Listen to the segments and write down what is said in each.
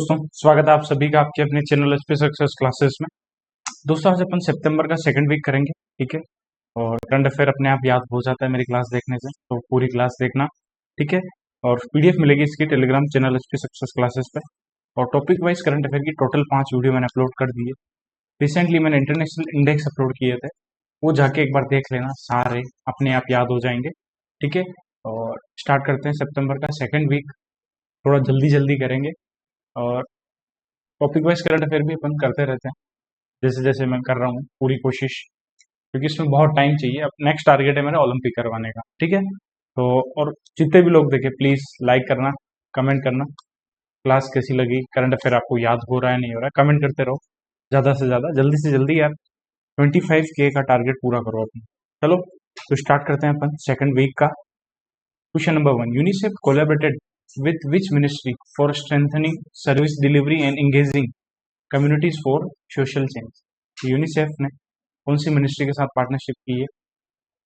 दोस्तों, स्वागत है आप सभी का आपके अपने चैनल एचपी सक्सेस क्लासेस में। दोस्तों, आज अपन सितंबर का सेकंड वीक करेंगे, ठीक है। और करंट अफेयर अपने आप याद हो जाता है मेरी क्लास देखने से, तो पूरी क्लास देखना, ठीक है। और पीडीएफ मिलेगी इसकी Telegram channel HP success classes पे। और टॉपिक वाइज करंट अफेयर की टोटल 5 वीडियो मैंने अपलोड कर दी है। रिसेंटली मैंने इंटरनेशनल इंडेक्स अपलोड किए थे, वो जाके एक बार देख लेना, सारे अपने आप याद हो जाएंगे, ठीक है। और स्टार्ट करते हैं सितंबर का सेकंड वीक, थोड़ा जल्दी जल्दी करेंगे। और टॉपिक वाइज करंट अफेयर भी अपन करते रहते हैं, जैसे जैसे मैं कर रहा हूँ पूरी कोशिश, क्योंकि इसमें बहुत टाइम चाहिए। अब नेक्स्ट टारगेट है मेरा ओलंपिक करवाने का, ठीक है। तो और जितने भी लोग देखे प्लीज लाइक करना, कमेंट करना, क्लास कैसी लगी, करंट अफेयर आपको याद हो रहा है नहीं हो रहा है, कमेंट करते रहो ज़्यादा से ज़्यादा, जल्दी से जल्दी यार। 25K का टारगेट पूरा करो अपन। चलो तो स्टार्ट करते हैं अपन सेकंड वीक का। Question number 1, UNICEF collaborated with which ministry for strengthening service delivery and engaging communities for social change। UNICEF ने कौन सी मिनिस्ट्री के साथ पार्टनरशिप की है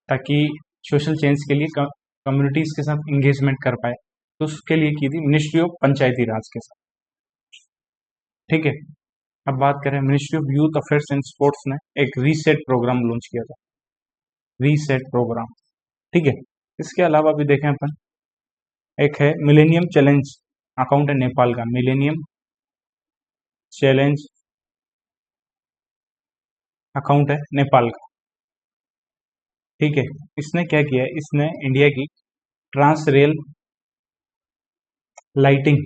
ताकि सोशल चेंज के लिए कम्युनिटीज के साथ इंगेजमेंट कर पाए? तो उसके लिए की थी मिनिस्ट्री ऑफ पंचायती राज के साथ, ठीक है। अब बात करें, ministry of youth affairs and sports ने एक रीसेट प्रोग्राम लॉन्च किया था, रीसेट प्रोग्राम, ठीक है। इसके अलावा भी देखें अपन, एक है मिलेनियम चैलेंज अकाउंट है नेपाल का, मिलेनियम चैलेंज अकाउंट है नेपाल का, ठीक है। इसने क्या किया है, इसने इंडिया की ट्रांस रेल लाइटिंग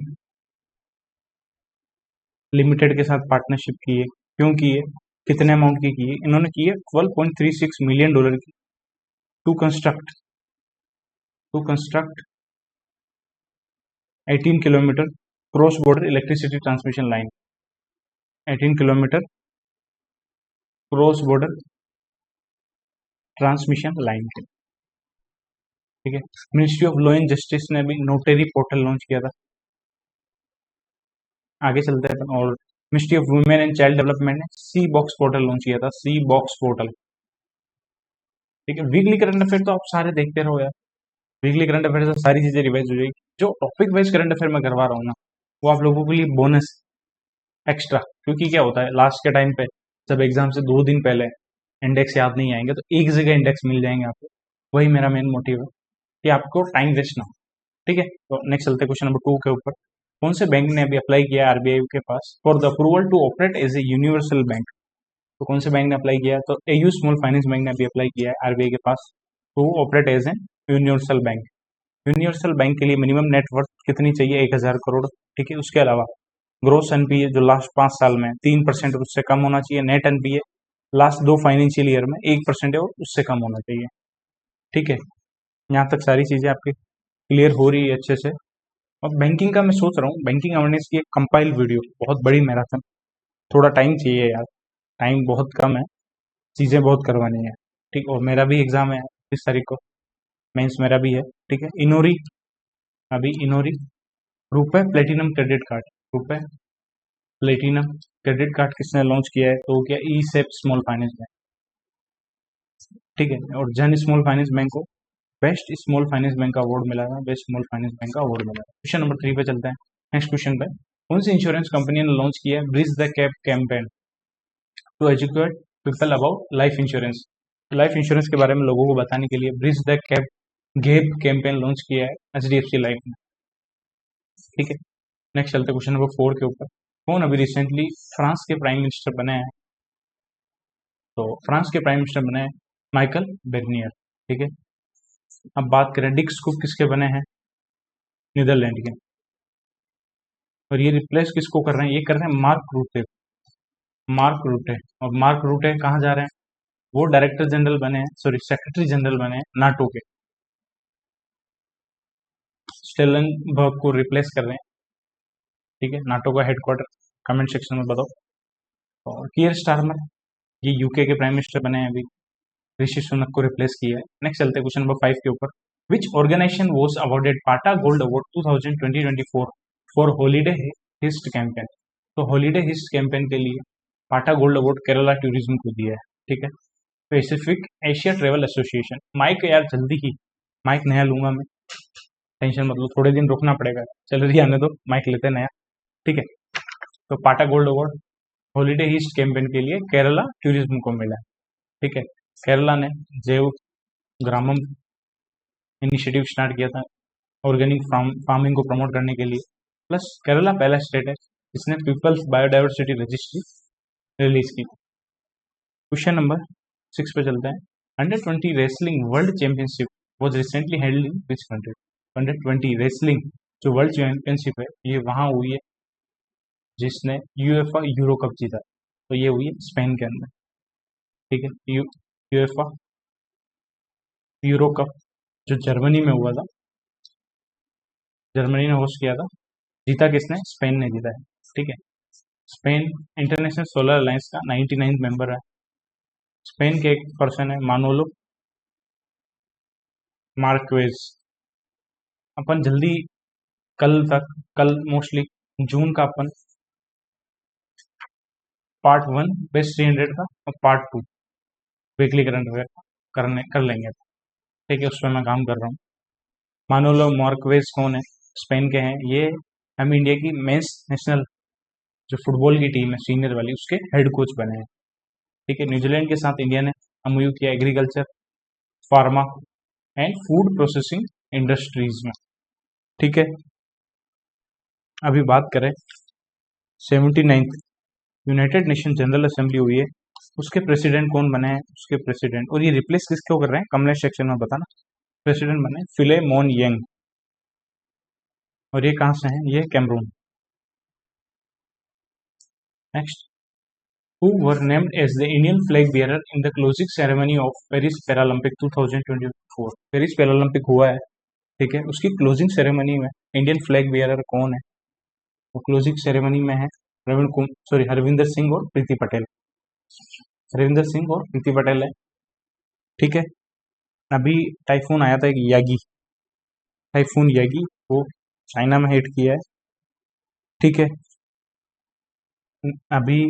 लिमिटेड के साथ पार्टनरशिप की है। क्यों की है, कितने अमाउंट की है? इन्होंने की है $12.36 मिलियन की, to construct 18 kilometre cross border electricity transmission line, 18 kilometre cross border transmission line, ठीक है। Ministry of law and justice ने भी नोटरी पोर्टल लॉन्च किया था। आगे चलते हैं। और ministry of women and child development ने सी बॉक्स पोर्टल लॉन्च किया था, सी बॉक्स पोर्टल, ठीक है। वीकली करंट अफेयर तो आप सारे देखते रहो यार, वीकली करंट अफेयर से सारी चीजें रिवाइज हो जाएगी। जो टॉपिक वाइज करंट अफेयर मैं करवा रहा हूँ ना, वो आप लोगों के लिए बोनस एक्स्ट्रा, क्योंकि क्या होता है लास्ट के टाइम पे जब एग्जाम से 2 दिन पहले इंडेक्स याद नहीं आएंगे तो एक जगह इंडेक्स मिल जाएंगे आपको। वही मेरा मेन मोटिव है कि आपको टाइम वेस्ट ना हो, ठीक है। तो नेक्स्ट चलते क्वेश्चन नंबर 2 के ऊपर। कौन से बैंक ने अभी अप्लाई किया है आरबीआई के पास for the approval to operate as a universal bank? तो कौन से बैंक ने अप्लाई किया? तो एयू स्मॉल फाइनेंस बैंक ने अभी अप्लाई किया है आरबीआई के पास to operate as a universal bank. Universal bank के लिए मिनिमम नेटवर्थ कितनी चाहिए? 1,000 करोड़, ठीक है। उसके अलावा ग्रोस एनपीए जो लास्ट 5 साल में 3% और उससे कम होना चाहिए, net NPA last 2 financial year में 1% और उससे कम होना चाहिए, ठीक है। यहाँ तक सारी चीजें आपकी क्लियर हो रही है अच्छे से। अब बैंकिंग का मैं सोच रहा हूँ, बैंकिंग अवेयरनेस की एक कंपाइल वीडियो, बहुत बड़ी मैराथन, थोड़ा टाइम चाहिए यार, टाइम बहुत कम है, चीज़ें बहुत करवानी है, ठीक। और मेरा भी एग्जाम है 30 तारीख को, मेंस मेरा भी है, ठीक है। इनोरी, अभी इनोरी रुपए प्लेटिनम क्रेडिट कार्ड, रुपए प्लेटिनम क्रेडिट कार्ड किसने लॉन्च किया है? तो क्या ई सेप स्मॉल फाइनेंस बैंक, ठीक है। और जन स्मॉल फाइनेंस बैंक को बेस्ट स्मॉल फाइनेंस बैंक का अवार्ड मिला है, बेस्ट स्मॉल फाइनेंस बैंक का अवार्ड मिला है। क्वेश्चन नंबर 3 पे चलते हैं। नेक्स्ट क्वेश्चन पे, कौन सी इंश्योरेंस कंपनी ने लॉन्च किया है bridge the gap campaign to educate people about life insurance? Life insurance के बारे में लोगों को बताने के लिए bridge the gap campaign launch किया है एचडीएफसी लाइफ ने, ठीक है। नेक्स्ट चलते क्वेश्चन नंबर 4 के ऊपर। कौन अभी रिसेंटली फ्रांस के प्राइम मिनिस्टर बने हैं? तो फ्रांस के प्राइम मिनिस्टर बने हैं माइकल बेर्नियर, ठीक है। अब बात करें डिक स्कूप किसके बने हैं? नीदरलैंड के। और ये रिप्लेस किसको कर रहे हैं? ये कर रहे हैं मार्क रूटे, मार्क रूटे। और मार्क रूटे कहाँ जा रहे हैं? वो डायरेक्टर जनरल बने हैं, सॉरी सेक्रेटरी जनरल बने हैं नाटो के, स्टेलनबर्ग को रिप्लेस कर रहे हैं, ठीक है। नाटो का हेडक्वार्टर कमेंट सेक्शन में बताओ। और कियर स्टारमर, ये यूके के प्राइम मिनिस्टर बने हैं अभी, ऋषि सुनक को रिप्लेस किया है। नेक्स्ट चलते हैं क्वेश्चन नंबर 5 के ऊपर। Which organisation was awarded PATA gold award 2024 for holiday heist campaign? तो हॉलीडे हिस्ट कैंपेन के लिए पाटा गोल्ड अवार्ड केरला टूरिज्म को दिया है, ठीक है। Pacific Asia travel association, mic यार जल्दी ही माइक नया लूंगा मैं, टेंशन मतलब थोड़े दिन रुकना पड़ेगा, चल रही आने दो, माइक लेते नया, ठीक है। तो पाटा gold award holiday east campaign के लिए केरला टूरिज्म को मिला है। ठीक है, केरला ने जैव ग्रामम इनिशिएटिव स्टार्ट किया था ऑर्गेनिक फार्मिंग को प्रमोट करने के लिए। प्लस केरला पहला स्टेट है जिसने पीपल्स बायोडाइवर्सिटी रजिस्ट्री रिलीज की। क्वेश्चन नंबर 6 पे चलते हैं। Under 20 wrestling world championship was recently held in which country? Under 20 wrestling जो वर्ल्ड चैंपियनशिप है ये वहां हुई है जिसने यूएफए यूरो कप जीता, तो ये हुई है स्पेन के अंदर। ठीक है, यूएफए यूरो कप जो जर्मनी में हुआ था, जर्मनी ने होस्ट किया था। जीता किसने? स्पेन ने जीता है। ठीक है, स्पेन इंटरनेशनल सोलर अलायंस का 99 मेंबर है। स्पेन के एक पर्सन है मानोलो मार्क्वेज। अपन जल्दी कल मोस्टली जून का अपन पार्ट 1 बेस्ट 300 का और पार्ट 2 वीकली करंट अफेयर कर लेंगे। ठीक है, उस पर मैं काम कर रहा हूँ। मानोलो मार्क्वेज कौन है? स्पेन के हैं ये। हम इंडिया की मेंस नेशनल जो फुटबॉल की टीम है सीनियर वाली उसके हेड कोच बने हैं। ठीक है, न्यूजीलैंड के साथ इंडिया ने एमओयू किया agriculture, pharma and food processing industries में। ठीक है, अभी बात करें 79th United nation general assembly हुई है, उसके प्रेसिडेंट कौन बने हैं? उसके प्रेसिडेंट, और ये रिप्लेस किसको कर रहे हैं कमलेश सेक्शन में बताना। प्रेसिडेंट बने फिलेमोन यंग, और ये कहाँ से हैं? ये Cameroon. Next, who were named as the Indian flag bearer in the closing ceremony of Paris Paralympic 2024? Paris Paralympic हुआ है, ठीक है, उसकी क्लोजिंग सेरेमनी में इंडियन फ्लैग बियरर कौन है? वो क्लोजिंग सेरेमनी में है हरविंदर सिंह और प्रीति पटेल। हरविंदर सिंह और प्रीति पटेल है। ठीक है, अभी टाइफून आया था एक यागी, टाइफून यागी, वो चाइना में हिट किया है। ठीक है, अभी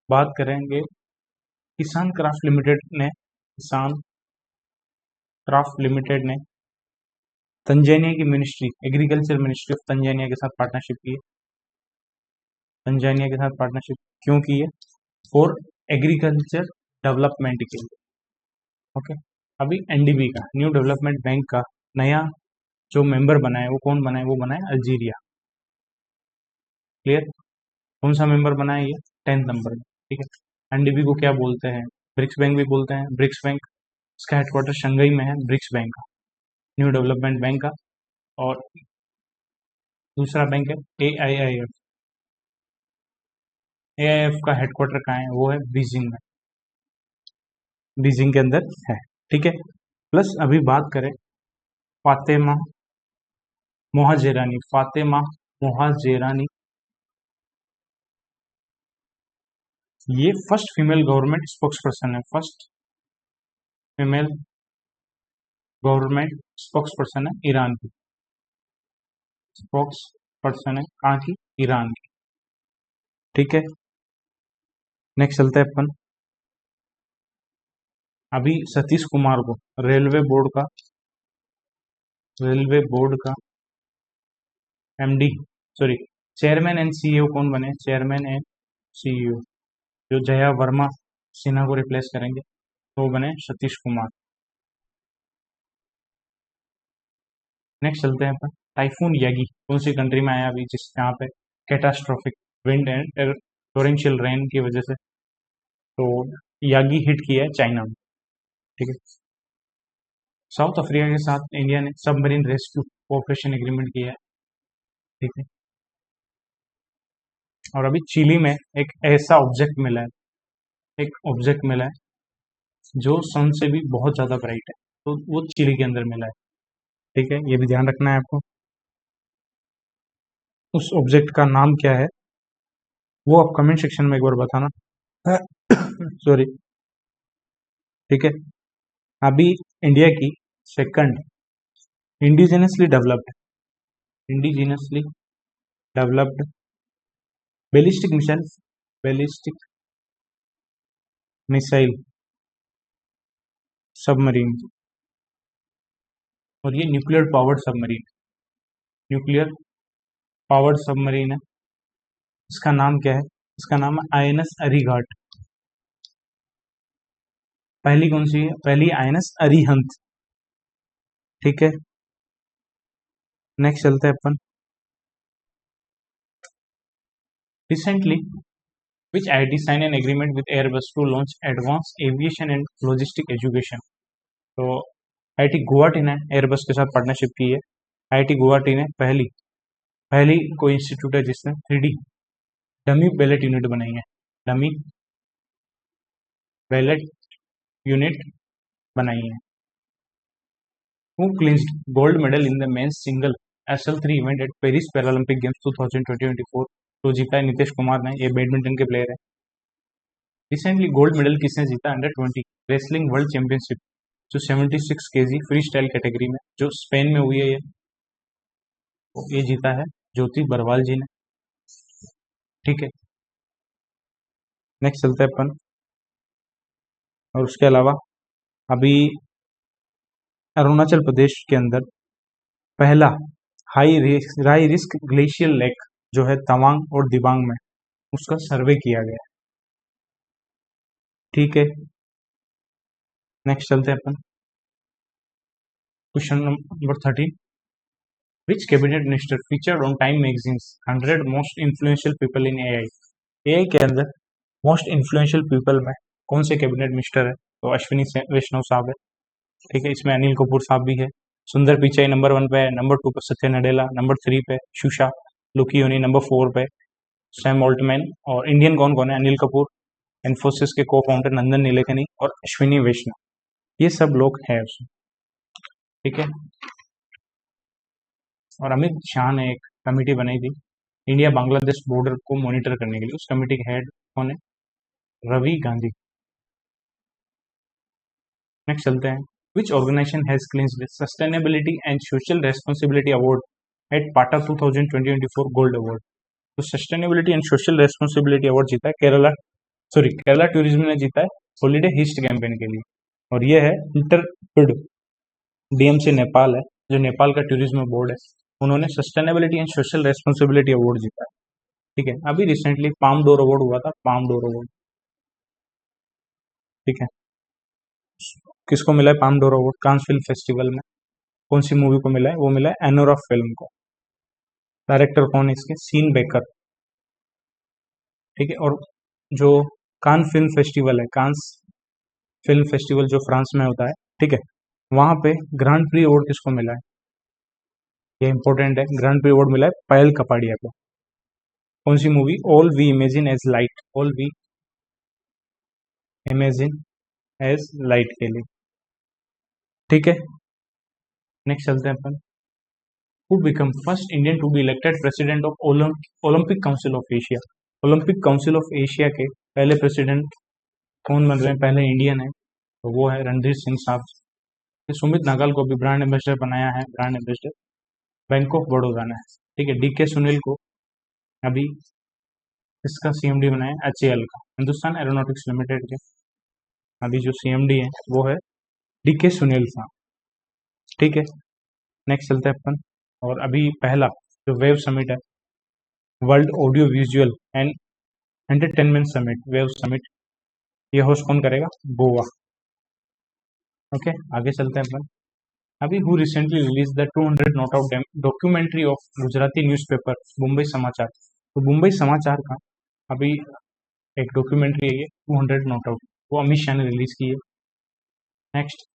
बात करेंगे किसान क्राफ्ट लिमिटेड ने तंजानिया की ministry, agriculture ministry of Tanzania के साथ पार्टनरशिप की है। तंजानिया के साथ पार्टनरशिप क्यों की है? फॉर एग्रीकल्चर डेवलपमेंट के लिए। ओके, अभी एनडीबी का न्यू डेवलपमेंट बैंक का नया जो मेंबर बना है वो कौन बना है? वो बना है अल्जीरिया। क्लियर? कौन सा मेंबर बना है? ये 10th नंबर में। ठीक है, एनडीबी को क्या बोलते हैं? ब्रिक्स बैंक भी बोलते हैं। ब्रिक्स बैंक, इसका हेडक्वार्टर शंघाई में है, ब्रिक्स बैंक का, न्यू डेवलपमेंट बैंक का। और दूसरा बैंक है एआईआईएफ। एआईएफ का हेडक्वार्टर कहाँ है? वो है बीजिंग में, बीजिंग के अंदर है। ठीक है, प्लस अभी बात करें फातेमा मोहाजेरानी, फातेमा मोहाजेरानी, ये first female government spokesperson है। First female government spokesperson है ईरान की, स्पोक्स पर्सन है कहाँ की? ईरान की। ठीक है, नेक्स्ट चलते हैं अपन। अभी सतीश कुमार को रेलवे बोर्ड का एमडी, चेयरमैन एंड सीईओ कौन बने? चेयरमैन एंड सीईओ जो जया वर्मा सिन्हा को रिप्लेस करेंगे तो वो बने सतीश कुमार। नेक्स्ट चलते हैं अपन, टाइफून यागी कौन सी कंट्री में आया? अभी जिस यहाँ पे catastrophic wind and torrential rain की वजह से तो यागी हिट किया है चाइना में। ठीक है, साउथ अफ्रीका के साथ इंडिया ने सबमरीन रेस्क्यू कोऑपरेशन एग्रीमेंट किया है। ठीक है, और अभी चिली में एक ऐसा ऑब्जेक्ट मिला है, जो सन से भी बहुत ज्यादा ब्राइट है, तो वो चिली के अंदर मिला है। ठीक है, ये भी ध्यान रखना है आपको। उस ऑब्जेक्ट का नाम क्या है वो आप कमेंट सेक्शन में एक बार बताना। सॉरी। ठीक है, अभी इंडिया की second indigenously developed ballistic missile submarine, और ये न्यूक्लियर पावर्ड सबमरीन है। इसका नाम क्या है? इसका नाम है आईएनएस अरिघाट। पहली कौन सी है? पहली आईएनएस अरिहंत। ठीक है, नेक्स्ट चलते हैं अपन। Recently which IIT sign an agreement with Airbus to launch advance aviation and logistic education. तो आईआईटी गुवाहाटी ने एयरबस के साथ पार्टनरशिप की है। आईआईटी गुवाहाटी ने पहली पहली कोई इंस्टीट्यूट है जिसने 3D डमी बैलेट यूनिट बनाई है। डमी बैलेट यूनिट बनाई है। Who clinched gold medal in the men's single SL3 event at Paris Paralympic games 2024। तो जीता है नीतीश कुमार ने, ये बैडमिंटन के प्लेयर है। रिसेंटली गोल्ड मेडल किसने जीता? अंडर 20 रेसलिंग वर्ल्ड चैंपियनशिप जो 76 केजी फ्री स्टाइल कैटेगरी में, जो स्पेन में हुई है ये जीता है ज्योति बरवाल जी ने। ठीक है, नेक्स्ट चलते हैं अपन। और उसके अलावा अभी अरुणाचल प्रदेश के अंदर पहला हाई रिस्क ग्लेशियल लेक जो है तवांग और दिबांग में, उसका सर्वे किया गया है। ठीक है, नेक्स्ट चलते हैं अपन। Question number 13, which cabinet minister featured on Time magazines 100 most influential people in AI. AI के अंदर मोस्ट इन्फ्लुएंशियल पीपल में कौन से कैबिनेट मिनिस्टर है? तो अश्विनी वैष्णव साहब है। ठीक है, इसमें अनिल कपूर साहब भी है। सुंदर पिचाई नंबर 1 पे है, नंबर 2 पे सत्य नडेला, नंबर 3 पे शुषा लुकियोनी, नंबर 4 पे सैम ऑल्टमैन। और इंडियन कौन कौन है? अनिल कपूर, इन्फोसिस के को फाउंडर नंदन नीलेकनी और अश्विनी वैष्णव, ये सब लोग हैं उसमें। ठीक है, और अमित शाह ने एक कमेटी बनाई थी इंडिया बांग्लादेश बॉर्डर को मॉनिटर करने के लिए। उस कमेटी के हेड कौन है? रवि गांधी। नेक्स्ट चलते हैं। Which organisation has clinched sustainability and social responsibility award at PATA 2024 gold award. तो sustainability and social responsibility award जीता है केरला टूरिज्म ने जीता है हॉलीडे हिस्ट कैंपेन के लिए। और ये है इंटरपिड डीएमसी नेपाल है, जो नेपाल का टूरिज्म बोर्ड है, उन्होंने sustainability and social responsibility award जीता है। ठीक है, अभी रिसेंटली पाम डोर अवार्ड हुआ था, पाम डोर अवार्ड। ठीक है, किसको मिला है पाम डोर अवार्ड? कांस फिल्म फेस्टिवल में कौन सी मूवी को मिला है? वो मिला है एनोरा फिल्म को। डायरेक्टर कौन है इसके? Sean Baker. ठीक है, और जो कान फिल्म फेस्टिवल है, कांस फिल्म फेस्टिवल जो फ्रांस में होता है, ठीक है, वहां पे ग्रांड प्री अवार्ड किसको मिला है? ये इंपॉर्टेंट है, ग्रांड प्री अवार्ड मिला है पायल कपाड़िया को। कौन सी movie? All We Imagine as Light, All We Imagine as Light के लिए। ठीक है, नेक्स्ट चलते हैं अपन। Who become first Indian to be elected president of Olympic Council of Asia. Olympic Council of Asia के पहले प्रेसिडेंट कौन बन रहे हैं? पहले इंडियन है, तो वो है रणधीर सिंह साहब। सुमित नागल को अभी ब्रांड एम्बेसडर बनाया है, brand ambassador bank of Baroda ने। ठीक है, डीके सुनील को अभी इसका सीएमडी बनाया HAL का, हिंदुस्तान एरोनॉटिक्स लिमिटेड के अभी जो सीएमडी है वो है डीके सुनील साहब। ठीक है, नेक्स्ट चलते हैं अपन। और अभी पहला जो वेव समिट है, world audio visual and entertainment summit, wave summit, ये होस्ट कौन करेगा? गोवा। ओके, आगे चलते हैं अपन। अभी who recently release the 200 not out documentary of Gujarati newspaper Mumbai समाचार। तो मुंबई समाचार का अभी एक डॉक्यूमेंट्री है ये 200 नॉट आउट, वो अमित शाह ने रिलीज की है। नेक्स्ट,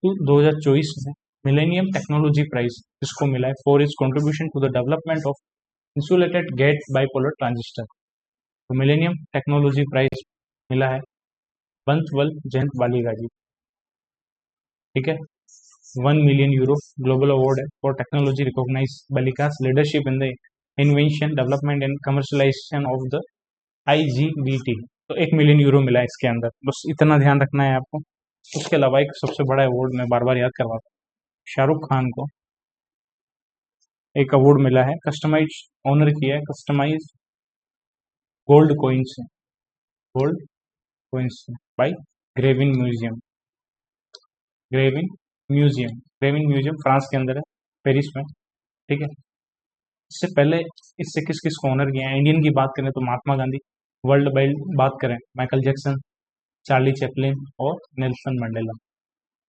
2024 में मिलेनियम टेक्नोलॉजी प्राइज जिसको मिला है for his contribution to the development of insulated gate bipolar transistor. तो मिलेनियम टेक्नोलॉजी प्राइज मिला है बंतवल जयंत बालिका जी। ठीक है, 1 million euro ग्लोबल अवार्ड है for technology recognise Baliga's leadership in the invention development and commercialisation of the IGBT। तो 1 million euro मिला है इसके अंदर, बस इतना ध्यान रखना है आपको। उसके अलावा एक सबसे बड़ा अवार्ड मैं बार बार याद करवाता हूँ, शाहरुख खान को एक अवार्ड मिला है, कस्टमाइज ऑनर किया है कस्टमाइज गोल्ड कोइन से, गोल्ड कोइन से bye Grevin museum. Grevin museum France के अंदर है, पेरिस में। ठीक है, इससे पहले इससे किस किस को ऑनर किया है? इंडियन की बात करें तो महात्मा गांधी, वर्ल्ड वाइड बात करें माइकल जैक्सन, चार्ली चैपलिन और नेल्सन मंडेला।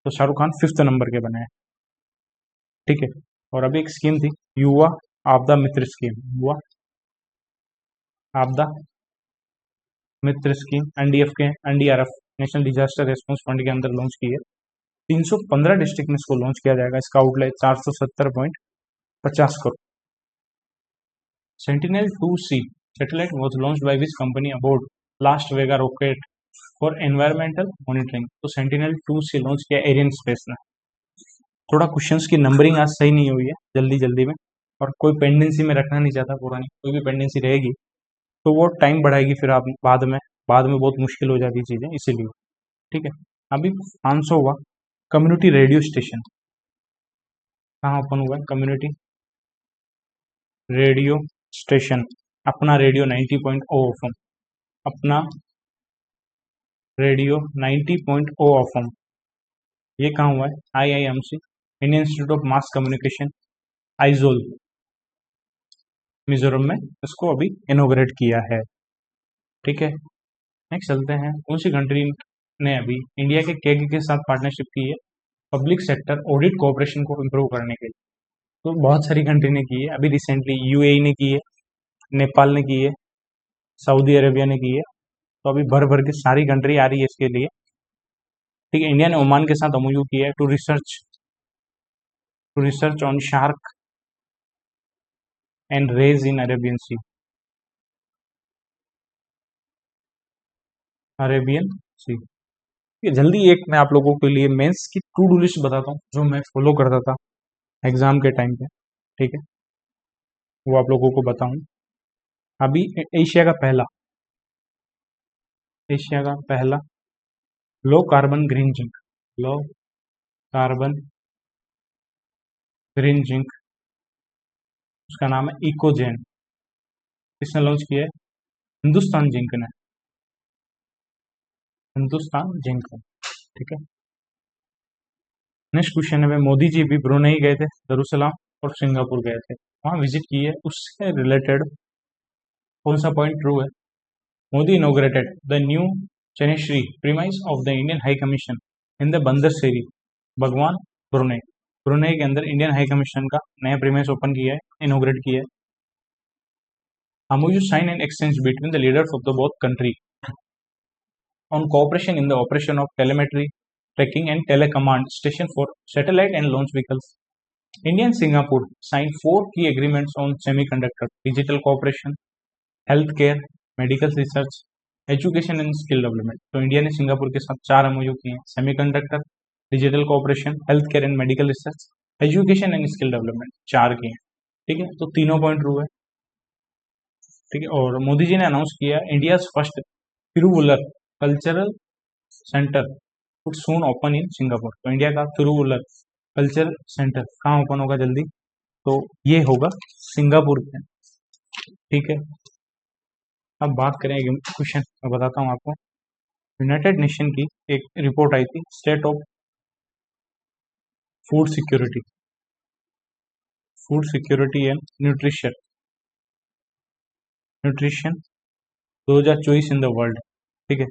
तो शाहरुख खान 5th नंबर के बने हैं। ठीक है, और अभी एक स्कीम थी युवा आपदा मित्र स्कीम, युवा आपदा मित्र स्कीम एनडीएफ के NDRF national disaster response fund के अंदर लॉन्च की है। 315 डिस्ट्रिक्ट में इसको लॉन्च किया जाएगा। इसका outlay 470.50 crore. Sentinel-2C satellite was launched by which company aboard Las Vega rocket for environmental monitoring? तो Sentinel-2C लॉन्च किया एरियन स्पेस ने। थोड़ा क्वेश्चंस की नंबरिंग आज सही नहीं हुई है जल्दी जल्दी में, और कोई पेंडेंसी में रखना नहीं चाहता पुरानी, कोई भी पेंडेंसी रहेगी तो वो टाइम बढ़ाएगी, फिर आप बाद में बहुत मुश्किल हो जाती चीज़ें, इसीलिए। ठीक है, अभी 500 हुआ कम्युनिटी रेडियो स्टेशन कहाँ ओपन हुआ है? कम्युनिटी रेडियो स्टेशन अपना रेडियो 90.0 एफएम, अपना रेडियो 90.0 एफएम, ये कहाँ हुआ है? IIMC Indian institute of mass communication Aizawl Mizoram में इसको अभी इनोग्रेट किया है। ठीक है, नेक्स्ट चलते हैं। कौन सी कंट्री ने अभी इंडिया के केग के साथ पार्टनरशिप की है पब्लिक सेक्टर ऑडिट कोऑपरेशन को इम्प्रूव करने के लिए? तो बहुत सारी कंट्री ने की है। अभी रिसेंटली यूएई ने की है, नेपाल ने की है, सऊदी अरेबिया ने की है। तो अभी भर भर के सारी कंट्री आ रही है इसके लिए। ठीक है, इंडिया ने ओमान के साथ एमओयू किया है to research on shark and rays in Arabian Sea, Arabian Sea. ये जल्दी एक मैं आप लोगों के लिए मेंस की टू डू लिस्ट बताता हूँ जो मैं फॉलो करता था एग्जाम के टाइम पे। ठीक है, वो आप लोगों को बताऊं। अभी एशिया का पहला low carbon green zinc, low carbon green zinc, उसका नाम है इकोजेन। किसने लॉन्च किया है? हिंदुस्तान जिंक ने, हिंदुस्तान जिंक ने। ठीक है, नेक्स्ट क्वेश्चन है, मोदी जी भी ब्रुनेई गए थे, दरुसलाम और सिंगापुर गए थे, वहां विजिट की है, उससे रिलेटेड कौन सा पॉइंट ट्रू है? Modi inaugurated the new chancery premise of the Indian High Commission in the Bandar Seri भगवान ब्रुनेई। ब्रुनेई के अंदर इंडियन हाई कमीशन का नया प्रीमाइस ओपन किया है, इनोग्रेट किया है। MOU sign and exchange between the leaders of the both country on cooperation in the operation of telemetry, tracking and telecommand station for satellite and launch vehicles. India and Singapore signed 4 key agreements on semiconductor, digital cooperation, healthcare, medical research, education and skill development. तो India ने Singapore के साथ 4 MOU किए हैं, semiconductor, digital cooperation, health care and medical research, education and skill development, 4 किए हैं। ठीक है, तो तीनों पॉइंट ट्रू है। ठीक है, और मोदी जी ने अनाउंस किया India first Thiruvalluvar cultural centre would soon open in Singapore. तो इंडिया का तिरुवुल्लर कल्चरल सेंटर कहाँ ओपन होगा जल्दी? तो ये होगा सिंगापुर में। ठीक है, अब बात करें क्वेश्चन मैं बताता हूँ आपको। यूनाइटेड नेशन की एक रिपोर्ट आई थी state of food security and nutrition 2024 in the world. ठीक है,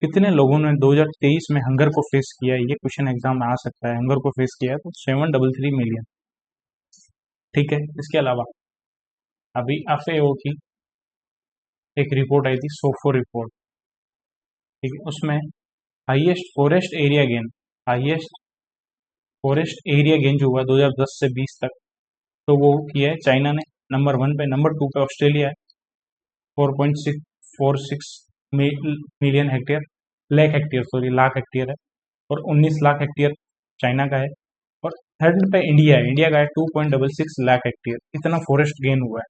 कितने लोगों ने 2023 में हंगर को फेस किया है? ये क्वेश्चन एग्जाम में आ सकता है। हंगर को फेस किया है तो 733 मिलियन। ठीक है, इसके अलावा अभी FAO की एक रिपोर्ट आई थी, सोफो रिपोर्ट। ठीक है, उसमें हाईएस्ट फॉरेस्ट एरिया गेन जो हुआ 2010 से 20 तक, तो वो किया है चाइना ने नंबर 1 पे। नंबर 2 पे ऑस्ट्रेलिया है, 4.646 मिलियन हेक्टेयर, लाख हेक्टेयर है, और 19 लाख हेक्टेयर चाइना का है। और थर्ड पे इंडिया है, इंडिया का है 2.66 लाख हेक्टेयर। इतना फॉरेस्ट गेन हुआ है।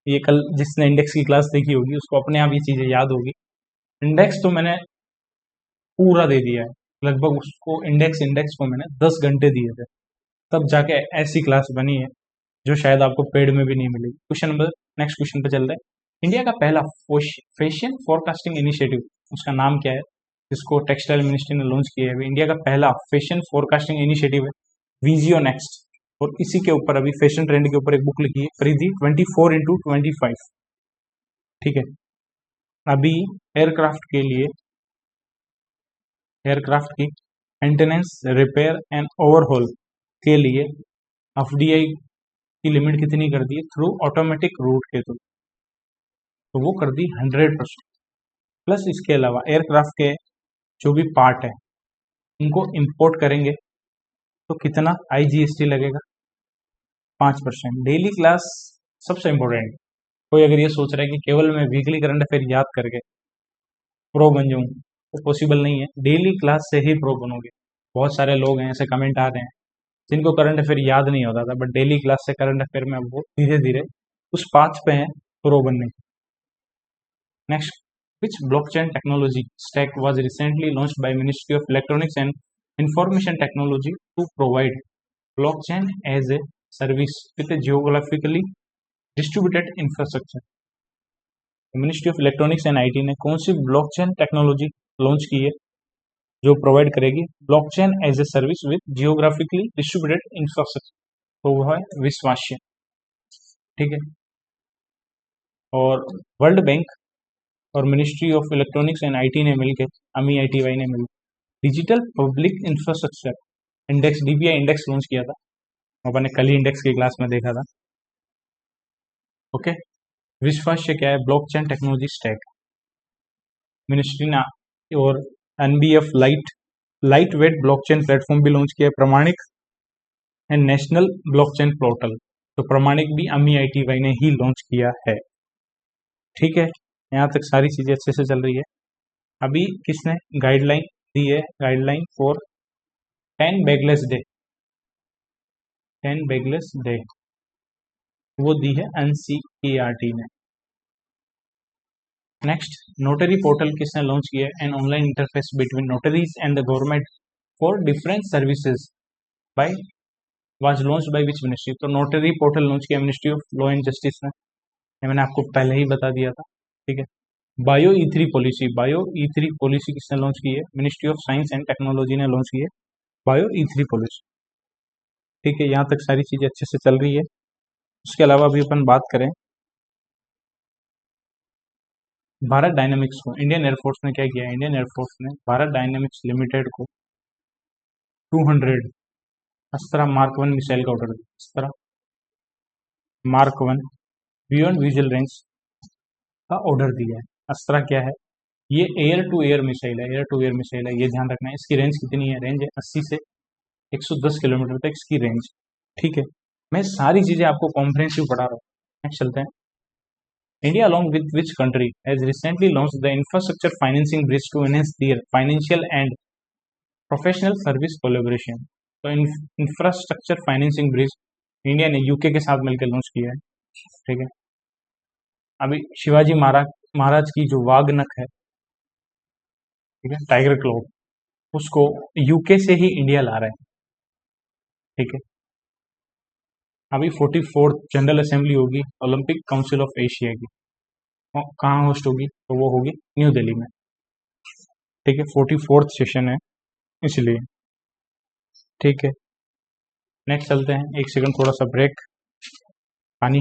ये कल जिसने इंडेक्स की क्लास देखी होगी उसको अपने आप ये चीज़ें याद होगी। इंडेक्स तो मैंने पूरा दे दिया है, लगभग उसको इंडेक्स को मैंने 10 घंटे दिए थे, तब जाके ऐसी क्लास बनी है जो शायद आपको पेड में भी नहीं मिलेगी। नेक्स्ट क्वेश्चन पे चल रहे हैं। इंडिया का पहला फैशन फोरकास्टिंग इनिशिएटिव, उसका नाम क्या है? जिसको टेक्सटाइल मिनिस्ट्री ने लॉन्च किया है। इंडिया का पहला फैशन फोरकास्टिंग इनिशिएटिव है विजियो नेक्स्ट। और इसी के ऊपर अभी फैशन ट्रेंड के ऊपर एक बुक लिखी है परिधि 24x25। ठीक है, अभी एयरक्राफ्ट के लिए एयरक्राफ्ट की मेंटेनेंस, रिपेयर एंड ओवरहॉल के लिए एफडीआई की लिमिट कितनी कर दी है थ्रू ऑटोमेटिक रूट के थ्रू, तो वो कर दी 100%। प्लस इसके अलावा एयरक्राफ्ट के जो भी पार्ट है उनको इंपोर्ट करेंगे तो कितना आईजीएसटी लगेगा, 5%। डेली क्लास सबसे इंपॉर्टेंट। कोई अगर ये सोच रहा है कि केवल मैं वीकली करंट अफेयर याद करके प्रो बन जाऊँ तो पॉसिबल नहीं है, डेली क्लास से ही प्रो बनोगे। बहुत सारे लोग हैं ऐसे कमेंट आ रहे हैं जिनको करंट अफेयर याद नहीं होता था, बट डेली क्लास से करंट अफेयर में अब वो धीरे धीरे उस पाथ पे हैं प्रो बनने। Next, which blockchain technology stack was recently launched by Ministry of Electronics and Information Technology to provide blockchain as a service with a geographically distributed infrastructure? Ministry of electronics and IT ने कौन सी blockchain technology launch की है जो provide करेगी blockchain as a service with geographically distributed infrastructure? तो वो है विश्वास्य। ठीक है, और वर्ल्ड बैंक और ministry of electronics and IT ने मिलकर MEITY ने मिलकर digital public infrastructure index DPI index launch किया था। अपन ने कल ही इंडेक्स की क्लास में देखा था। ओके, विश्वास्य क्या है? Blockchain technology stack. मिनिस्ट्री ने और NBF light weight blockchain platform भी लॉन्च किया है, प्रमाणिक एंड नेशनल ब्लॉकचेन पोर्टल। तो प्रमाणिक भी MEITY ने ही लॉन्च किया है। ठीक है, यहाँ तक सारी चीजें अच्छे से चल रही है। अभी किसने गाइडलाइन दी है? Guideline for 10 bagless day, 10 bagless day वो दी है NCERT ने। नेक्स्ट, नोटरी पोर्टल किसने लॉन्च किया है? An online interface between notaries and the government for different services by was launch by which ministry? तो नोटरी पोर्टल लॉन्च किया Ministry of law and justice ने, ये मैंने आपको पहले ही बता दिया था। ठीक है, बायो ई3 पॉलिसी किसने लॉन्च की है? Ministry of science and technology ने लॉन्च की है बायो ई3 पॉलिसी। ठीक है, यहाँ तक सारी चीजें अच्छे से चल रही है। उसके अलावा अभी अपन बात करें भारत डायनेमिक्स को, इंडियन एयरफोर्स ने क्या किया? इंडियन एयरफोर्स ने भारत डायनेमिक्स लिमिटेड को 200 अस्त्रा मार्क 1 मिसाइल का ऑर्डर दिया। अस्त्रा मार्क 1 बियॉन्ड विजुअल रेंज का ऑर्डर दिया है। अस्त्रा क्या है? ये एयर टू एयर मिसाइल है, एयर टू एयर मिसाइल है, ये ध्यान रखना है। इसकी रेंज कितनी है? रेंज है 80 से 110 किलोमीटर तक इसकी रेंज। ठीक है, मैं सारी चीजें आपको कॉम्प्रिहेंसिव पढ़ा रहा हूँ। नेक्स्ट चलते हैं। India, along with which country, has recently launched the infrastructure financing bridge to enhance their financial and professional service collaboration? तो इंफ्रास्ट्रक्चर फाइनेंसिंग ब्रिज इंडिया ने यूके के साथ मिलकर लॉन्च किया है। ठीक है, अभी शिवाजी महाराज की जो वाघ नख है, ठीक है, टाइगर क्लॉ, उसको यूके से ही इंडिया ला रहा है। ठीक है, अभी 44th जनरल असेंबली होगी ओलंपिक काउंसिल ऑफ एशिया की, कहाँ होस्ट होगी? तो वो होगी न्यू दिल्ली में। ठीक है, 44th सेशन है इसलिए। ठीक है, नेक्स्ट चलते हैं। एक सेकंड, थोड़ा सा ब्रेक। पानी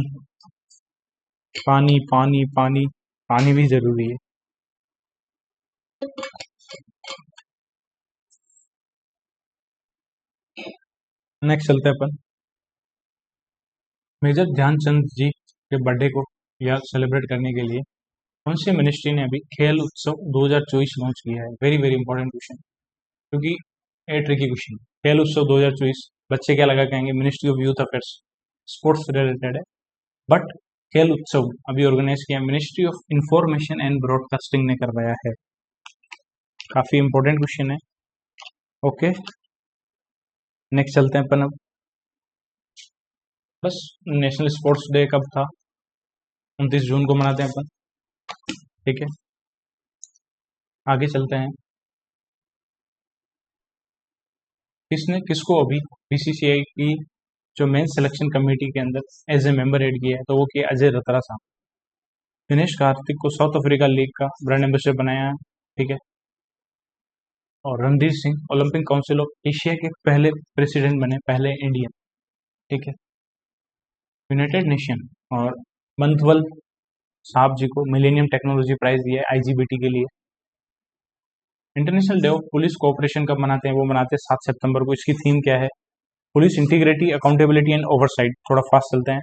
पानी पानी पानी पानी भी जरूरी है। नेक्स्ट चलते हैं अपन मेजर ध्यानचंद जी के बर्थडे को या सेलिब्रेट करने के लिए कौन सी मिनिस्ट्री ने अभी खेल उत्सव 2024 लॉन्च किया है? वेरी वेरी इंपॉर्टेंट क्वेश्चन, क्योंकि ए ट्रिकी क्वेश्चन। खेल उत्सव 2024 बच्चे क्या लगा कहेंगे? Ministry of youth affairs, sports related है, बट खेल उत्सव अभी ऑर्गेनाइज किया Ministry of information and broadcasting ने करवाया है। काफी इंपॉर्टेंट क्वेश्चन है। ओके, नेक्स्ट चलते हैं अपन अब। बस, नेशनल स्पोर्ट्स डे कब था? 29 जून को मनाते हैं अपन। ठीक है, आगे चलते हैं। किसको अभी BCCI की जो मेन सिलेक्शन कमेटी के अंदर एज ए मेंबर एड किया है? तो वो किया अजय रतरा साहब। दिनेश कार्तिक को साउथ अफ्रीका लीग का ब्रांड एम्बेसडर बनाया है। ठीक है, और Randhir Singh Olympic Council of Asia के पहले प्रेसिडेंट बने, पहले इंडियन। ठीक है। यूनाइटेड नेशन और मंथवल साहब जी को मिलेनियम टेक्नोलॉजी प्राइज दिया है IGBT के लिए। International day of police cooperation कब मनाते हैं? वो मनाते हैं 7 सितंबर को। इसकी थीम क्या है? Police integrity, accountability and oversight. थोड़ा फास्ट चलते हैं।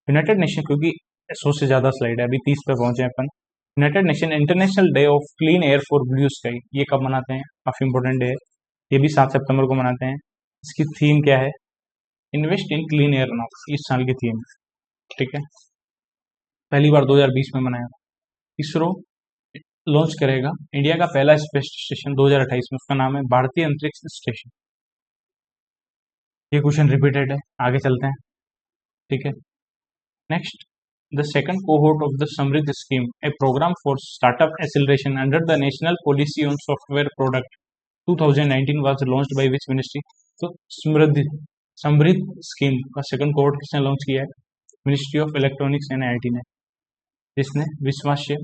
यूनाइटेड नेशन, क्योंकि 100 से ज्यादा स्लाइड है, अभी 30 पे पहुंचे हैं अपन। United Nation international day of clean air for blue sky, ये कब मनाते हैं? काफी इंपॉर्टेंट डे है, ये भी 7 सितंबर को मनाते हैं। इसकी थीम क्या है? Invest in clean air now, इस साल की थीम है। ठीक है, पहली बार 2020 में मनाया। इसरो लॉन्च करेगा इंडिया का पहला स्पेस स्टेशन 2028 में, उसका नाम है भारतीय अंतरिक्ष स्टेशन। ये क्वेश्चन रिपीटेड है, आगे चलते हैं। ठीक है, next, the second cohort of the Samriddh scheme, a programme for startup acceleration under the national policy on software product 2019 was launched by which ministry? तो समृद्ध स्कीम का सेकंड कोहोर्ट किसने लॉन्च किया है? Ministry of electronics and IT ने, जिसने विश्वास्य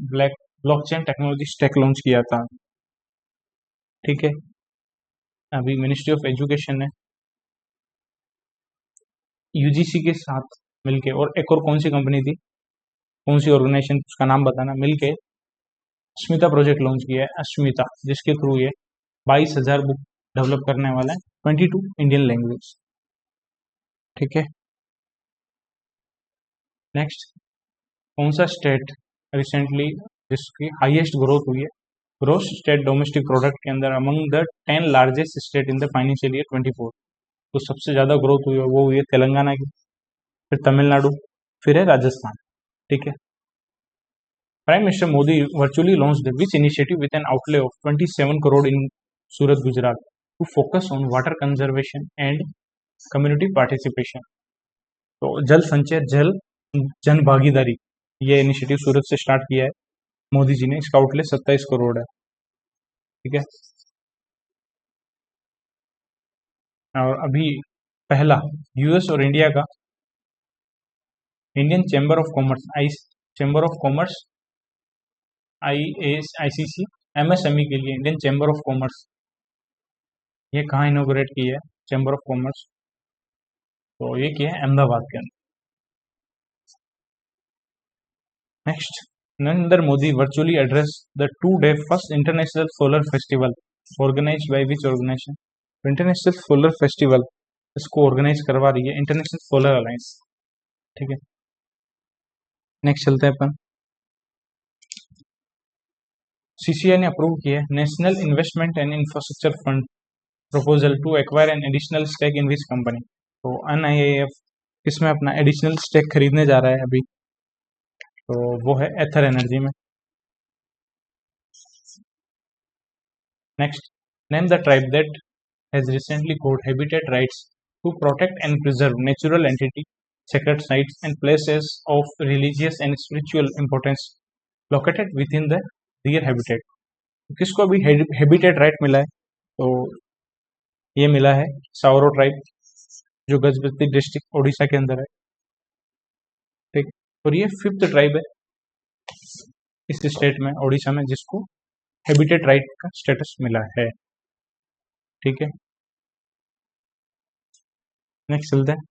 blockchain technology stack launch किया था। ठीक है, अभी मिनिस्ट्री ऑफ एजुकेशन ने UGC के साथ मिलके, और एक और कौन सी कंपनी थी, कौन सी ऑर्गेनाइजेशन, उसका नाम बताना, मिलके अस्मिता प्रोजेक्ट लॉन्च किया है, अस्मिता, जिसके थ्रू ये 22,000 बुक डेवलप करने वाला है, 22 इंडियन लैंग्वेज। ठीक है, नेक्स्ट, कौन सा स्टेट रिसेंटली जिसकी हाईएस्ट ग्रोथ हुई है ग्रोस स्टेट डोमेस्टिक प्रोडक्ट के अंदर among the 10 largest state in the financial year 24? तो सबसे ज्यादा ग्रोथ हुई है वो हुई है तेलंगाना की, फिर तमिलनाडु, फिर है राजस्थान। ठीक है, prime minister Modi virtually launched which initiative with an outlay of 27 crore in Surat Gujarat to focus on water conservation and community participation? तो जल संचय, जल जन भागीदारी, ये इनिशिएटिव सूरत से स्टार्ट किया है मोदी जी ने। इसका आउटले 27 करोड़ है। ठीक है, और अभी पहला US और इंडिया का Indian chamber of commerce, chamber of commerce, ICC MSME के लिए इंडियन चैम्बर ऑफ कॉमर्स, ये कहाँ इनोग्रेट की है चैम्बर ऑफ कॉमर्स? तो ये किया है अहमदाबाद के अंदर। Next, Narendra Modi virtually address the 2-day first international solar festival organised by which organisation? International solar festival इसको ऑर्गेनाइज करवा रही है इंटरनेशनल सोलर अलायंस। ठीक है, नेक्स्ट चलते हैं अपन। CCI ने अप्रूव किया है national investment and infrastructure fund proposal to acquire an additional stake in which company? तो NIIF इसमें अपना एडिशनल स्टेक खरीदने जा रहा है अभी, तो वो है एथर एनर्जी में। Next, name the tribe that has recently got habitat rights to protect and preserve natural entity, sacred sites and places of religious and spiritual importance located within the their habitat। तो किसको अभी हैबिटेट राइट मिला है? तो ये मिला है सावरो tribe, जो गजपति डिस्ट्रिक्ट ओडिशा के अंदर है। ठीक, और ये 5th ट्राइब है इस स्टेट में, ओडिशा में, जिसको हैबिटेट राइट का स्टेटस मिला है। ठीक है, नेक्स्ट चलते हैं।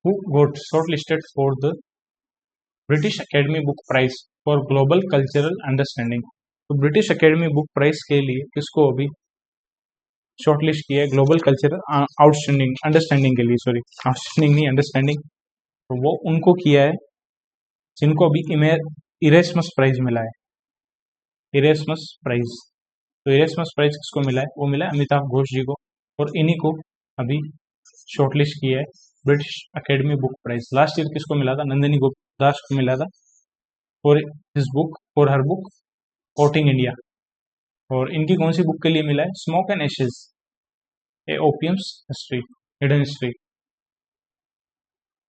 Who got shortlisted for the British academy book prize for global cultural understanding? तो ब्रिटिश अकेडमी बुक प्राइज के लिए किसको अभी शॉर्टलिस्ट किया है? ग्लोबल कल्चरल आउटस्टैंडिंग अंडरस्टैंडिंग के लिए, सॉरी आउटस्टैंडिंग नहीं, अंडरस्टैंडिंग। तो वो उनको किया है जिनको अभी इरेस्मस प्राइज मिला है, इरेस्मस प्राइज। तो इरेस्मस प्राइज किसको मिला है? वो मिला है अमिताभ घोष जी को, और इन्हीं को अभी शॉर्टलिस्ट किया है British academy book Prize. Last year किसको मिला था? नंदिनी गुप्ता को मिला था for his book, for her book courting India. और इनकी कौन सी बुक के लिए मिला है? Smoke and Ashes, a opium's history, hidden history.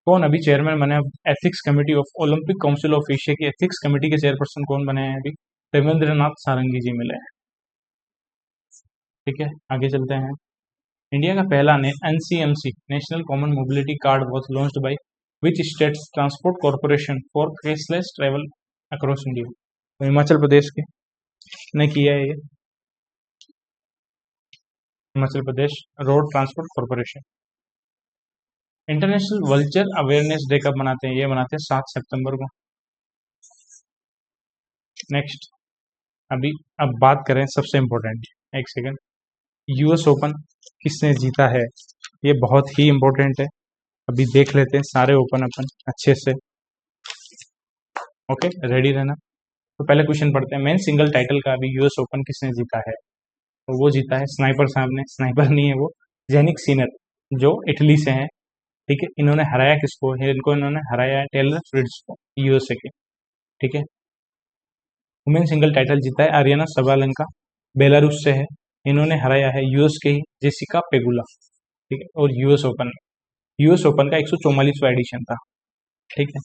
कौन अभी चेयरमैन बने ethics committee of Olympic Council of Asia की? एथिक्स कमेटी के चेयरपर्सन कौन बने हैं अभी? देवेंद्रनाथ सारंगी जी मिले हैं। ठीक है, आगे चलते हैं। इंडिया का पहला NCMC national common mobility card was launched by which states transport corporation for cashless travel across India? तो हिमाचल प्रदेश के ने किया है ये, Himachal Pradesh road transport corporation. International vulture awareness day कब मनाते हैं? ये मनाते हैं 7 सितंबर को। नेक्स्ट, अब बात करें सबसे इम्पोर्टेंट, एक सेकंड, यूएस ओपन किसने जीता है? ये बहुत ही इम्पोर्टेंट है, अभी देख लेते हैं सारे ओपन अपन अच्छे से। ओके, रेडी रहना। तो पहले क्वेश्चन पढ़ते हैं, मेन सिंगल टाइटल का अभी यूएस ओपन किसने जीता है? तो वो जीता है स्नाइपर साहब ने, स्नाइपर नहीं है वो, जेनिक सिनर, जो इटली से हैं। ठीक है, इन्होंने हराया किसको? इन्होंने हराया टेलर फ्रिट्ज को, यूएसए के। ठीक है, वुमेन सिंगल टाइटल जीता है आर्याना सबालेंका, बेलारूस से है। इन्होंने हराया है यूएस के ही जेसिका पेगुला। ठीक है, और यूएस ओपन का 144वां एडिशन था। ठीक है,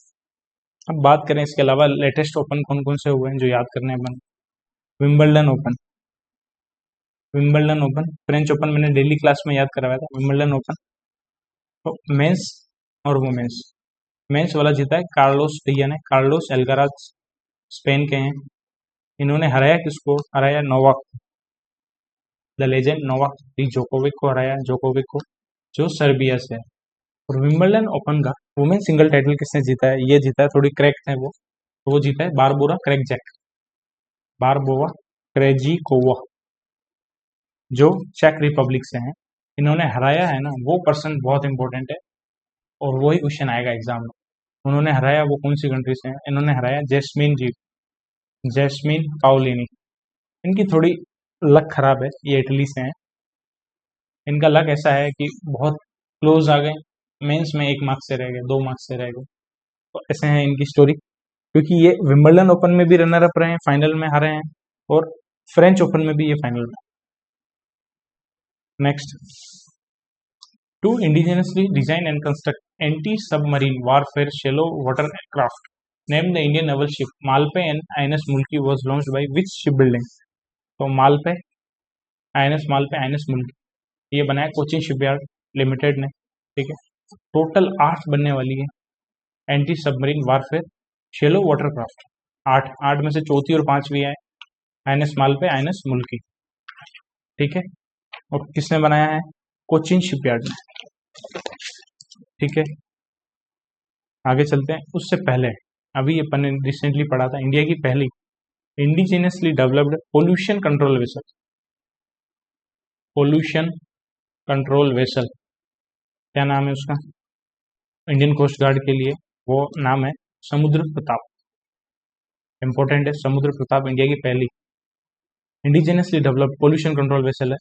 अब बात करें इसके अलावा लेटेस्ट ओपन कौन कौन से हुए हैं जो याद करने हैं अपन। विंबलडन ओपन, फ्रेंच ओपन मैंने डेली क्लास में याद करवाया था। विंबलडन ओपन तो मेंस और वुमेन्स, मेंस वाला जीता है कार्लोस डिया ने, कार्लोस एल्गाराज स्पेन के हैं। इन्होंने हराया किसको? हराया Novak, the legend Novak Djokovic को हराया, जोकोविक को, जो सर्बिया से है। और विंबलडन ओपन का वुमेन सिंगल टाइटल किसने जीता है? ये जीता है, थोड़ी क्रैक है वो, तो वो जीता है बारबोरा क्रैकजैक, बारबोवा क्रेजिकोवा, जो चेक रिपब्लिक से हैं। इन्होंने हराया है ना, वो पर्सन बहुत इंपॉर्टेंट है और वही क्वेश्चन आएगा एग्जाम में। उन्होंने हराया वो कौन सी कंट्री से हैं? इन्होंने हराया जैस्मीन पाओलिनी। इनकी थोड़ी लक खराब है, ये इटली से हैं। इनका लक ऐसा है कि बहुत क्लोज आ गए, मेंस में 1 मार्क्स से रह गए, 2 मार्क्स से रह गए, तो ऐसे हैं इनकी स्टोरी। क्योंकि ये विंबलडन ओपन में भी रनर अप रहे हैं, फाइनल में हारे हैं, और फ्रेंच ओपन में भी ये फाइनल में। Next, to indigenously design and construct anti submarine warfare shallow water craft name the Indian naval ship Malpe and INS Mulki was launched by which ship building? तो मालपे, आईएनएस मुल्की, ये बनाया कोचिन शिपयार्ड लिमिटेड ने। ठीक है, टोटल 8 बनने वाली है anti submarine warfare shallow water craft. 8 में से चौथी और 5वीं है आईएनएस मालपे, आईएनएस मुल्की। ठीक है, और किसने बनाया है? कोचिन शिपयार्ड ने। ठीक है, आगे चलते हैं। उससे पहले अभी अपन ने रिसेंटली पढ़ा था इंडिया की पहली indigenously developed pollution control vessel, क्या नाम है उसका? इंडियन कोस्ट गार्ड के लिए वो नाम है समुद्र प्रताप। इंपॉर्टेंट है, समुद्र प्रताप इंडिया की पहली indigenously developed pollution control vessel है।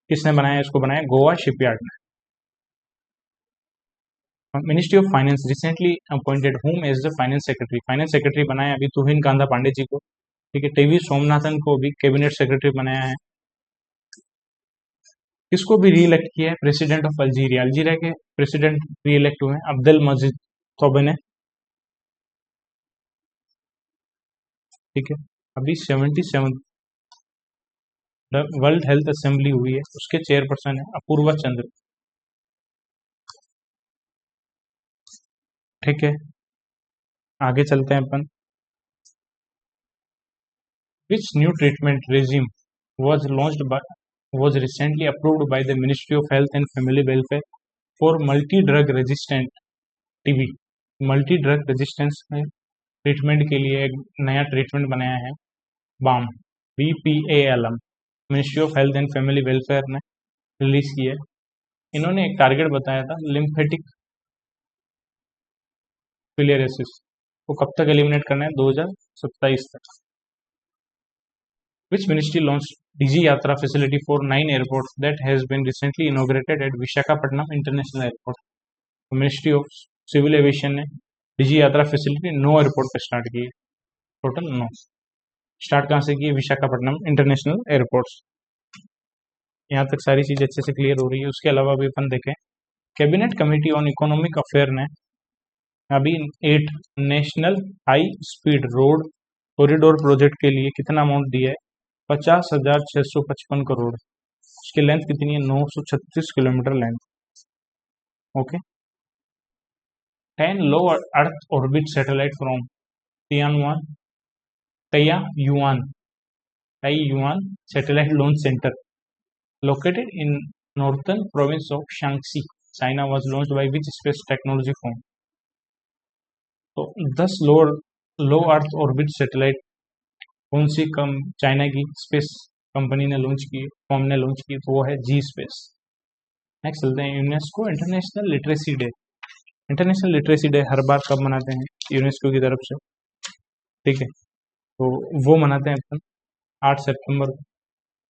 किसने बनाया? इसको बनाया गोवा शिपयार्ड ने। Ministry of finance recently appointed whom as the finance secretary, finance secretary बनाया अभी तुहिन कांदा पांडे जी को। ठीक है, टीवी सोमनाथन को भी कैबिनेट सेक्रेटरी बनाया है। किसको भी री इलेक्ट किया है? प्रेसिडेंट ऑफ अल्जीरिया, अल्जीरिया के प्रेसिडेंट री इलेक्ट हुए हैं अब्देल मजीद तोबे ने। ठीक है, अभी 77 वर्ल्ड हेल्थ असेंबली हुई है, उसके चेयरपर्सन है अपूर्वा चंद्र। ठीक है, आगे चलते हैं अपन। Which new treatment regimen was recently approved by the Ministry of Health and Family Welfare for multi-drug resistant TB? Multi drug resistance treatment के लिए एक नया ट्रीटमेंट बनाया है बाम, BPALM, ministry of health and family welfare ने release की है। इन्होंने एक टारगेट बताया था लिम्फेटिक फिलियरेसिस को कब तक एलिमिनेट करना है? 2027 तक। Which ministry launched Digi Yatra facility for 9 airports that has been recently inaugurated at Visakhapatnam International Airport? तो मिनिस्ट्री ऑफ सिविल एविएशन ने डिजी यात्रा फैसिलिटी 9 एयरपोर्ट पर स्टार्ट की है, टोटल 9। स्टार्ट कहाँ से की है? Visakhapatnam international airports. यहाँ तक सारी चीज अच्छे से क्लियर हो रही है। उसके अलावा भी अपन देखें, cabinet committee on economic affair ने अभी 8 national high speed road corridor project के लिए कितना अमाउंट दिया है? 50,655 करोड़। उसकी लेंथ कितनी है? 936 kilometre length. Okay, 10 low earth orbit satellite from Taiyuan satellite launch centre located in northern province of Shanxi China was launched by which space technology firm? तो 10 low earth orbit satellite कौन सी कम China की space company ने launch की, firm ने launch की? तो वो है जी स्पेस। नेक्स्ट चलते हैं UNESCO international literacy day. International literacy day हर बार कब मनाते हैं यूनेस्को की तरफ से? ठीक है, तो वो मनाते हैं अपन 8 सितंबर को।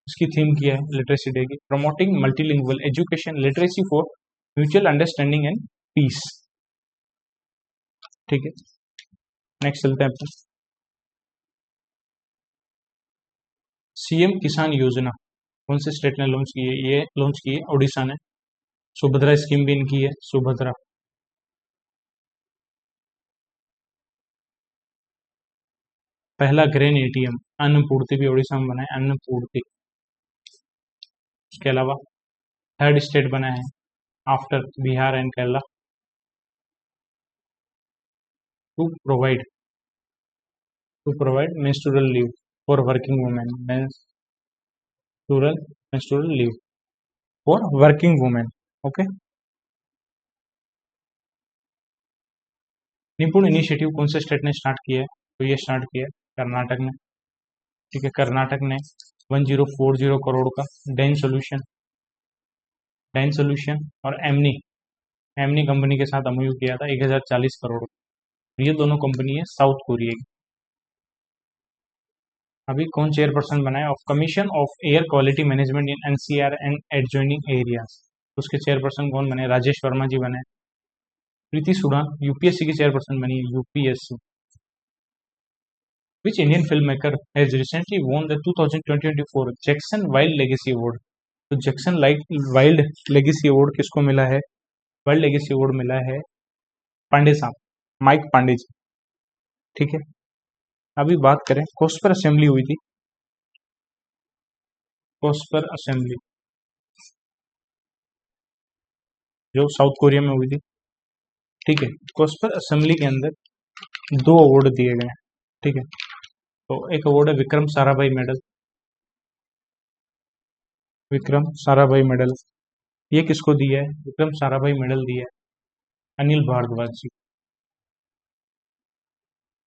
इसकी थीम क्या है लिटरेसी डे की? Promoting multilingual education literacy for mutual understanding and peace. ठीक है, नेक्स्ट चलते हैं अपन सीएम किसान योजना कौन से स्टेट ने लॉन्च की है? ये लॉन्च की है उड़ीसा ने। सुभद्रा स्कीम भी इनकी है, सुभद्रा। पहला ग्रेन एटीएम अन्नपूर्ति भी उड़ीसा में बना है, अन्नपूर्ति। उसके अलावा थर्ड स्टेट बना है after Bihar and Kerala to provide menstrual leave for working women. Menstrual leave for working women. Okay. Nipun initiative कौन से स्टेट ने स्टार्ट किया है? तो ये स्टार्ट किया है कर्नाटक ने। ठीक है, कर्नाटक ने 1040 करोड़ का डैन सोल्यूशन और एमनी एमनी कंपनी के साथ एमओयू किया था 1040 करोड़। ये दोनों कंपनी है साउथ कोरिया की। अभी कौन चेयरपर्सन बना है of commission of air quality management in NCR and adjoining areas? उसके चेयरपर्सन कौन बने? राजेश वर्मा जी बने। प्रीति सुडान यूपीएससी की चेयरपर्सन बनी है, UPSC. Which Indian filmmaker has recently won the 2024 Jackson wild legacy award? तो जैक्सन वाइल्ड लेगेसी अवार्ड किसको मिला है? वाइल्ड लेगेसी अवार्ड मिला है पांडे साहब, माइक पांडे जी। ठीक है, अभी बात करें कोस्पर असेंबली हुई थी। कोस्पर असेंबली जो साउथ कोरिया में हुई थी। ठीक है, कोस्पर असेंबली के अंदर 2 अवार्ड दिए गए हैं। ठीक है, तो एक अवार्ड है विक्रम साराभाई मेडल। विक्रम साराभाई मेडल ये किसको दिया है? विक्रम साराभाई मेडल दिया है अनिल भारद्वाज जी,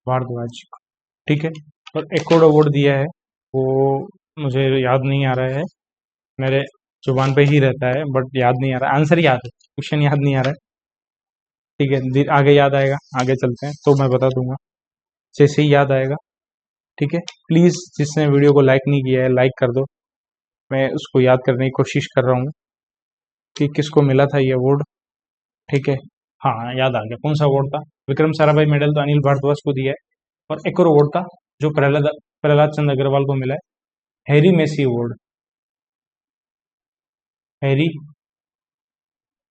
भारद्वाज जी को। ठीक है, और एक और अवार्ड दिया है, वो मुझे याद नहीं आ रहा है, मेरे जुबान पे ही रहता है बट याद नहीं आ रहा। आंसर याद है, क्वेश्चन याद नहीं आ रहा है। ठीक है, आगे याद आएगा, आगे चलते हैं तो मैं बता दूंगा जैसे ही याद आएगा। ठीक है, प्लीज जिसने वीडियो को लाइक नहीं किया है लाइक कर दो। मैं उसको याद करने की कोशिश कर रहा हूँ कि किसको मिला था ये अवार्ड। ठीक है, हाँ याद आ गया कौन सा अवार्ड था। विक्रम साराभाई मेडल तो अनिल भारद्वाज को दिया है, और एक और अवार्ड था जो प्रहलाद प्रहलाद चंद्र अग्रवाल को मिला है, Harry Messel award. Harry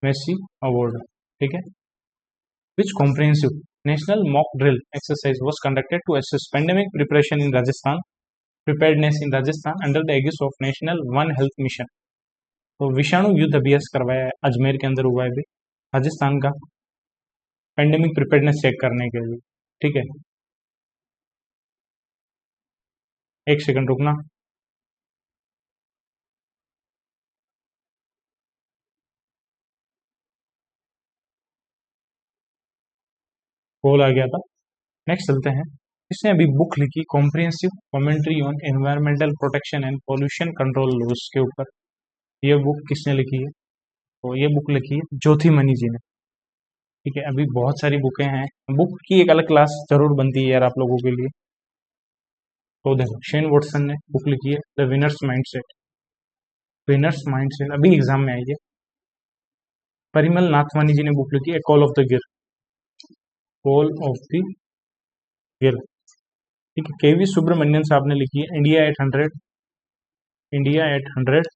Messel award. ठीक है, which comprehensive national mock drill exercise was conducted to assess pandemic preparedness in Rajasthan under the aegis of National One Health Mission? तो विषाणु युद्ध अभ्यास करवाया है अजमेर के अंदर हुआ है भी राजस्थान का पेंडेमिक प्रिपेयर्डनेस चेक करने के लिए। ठीक है, एक सेकंड रुकना। कॉल आ गया था। नेक्स्ट चलते हैं, इसने अभी बुक लिखी comprehensive commentary on environmental protection and pollution control laws के ऊपर। ये बुक किसने लिखी है? तो ये बुक लिखी है ज्योतिमणि जी ने। ठीक है, अभी बहुत सारी बुकें हैं, बुक की एक अलग क्लास जरूर बनती है यार आप लोगों के लिए। तो देखो शेन वॉटसन ने बुक लिखी है the winners mindset. Winners mindset अभी एग्जाम में आई है। परिमल नाथवानी जी ने बुक लिखी है call of the Gir. Call of the Gir. ठीक है, केवी सुब्रमण्यन साहब ने लिखी है India at 100। India at 100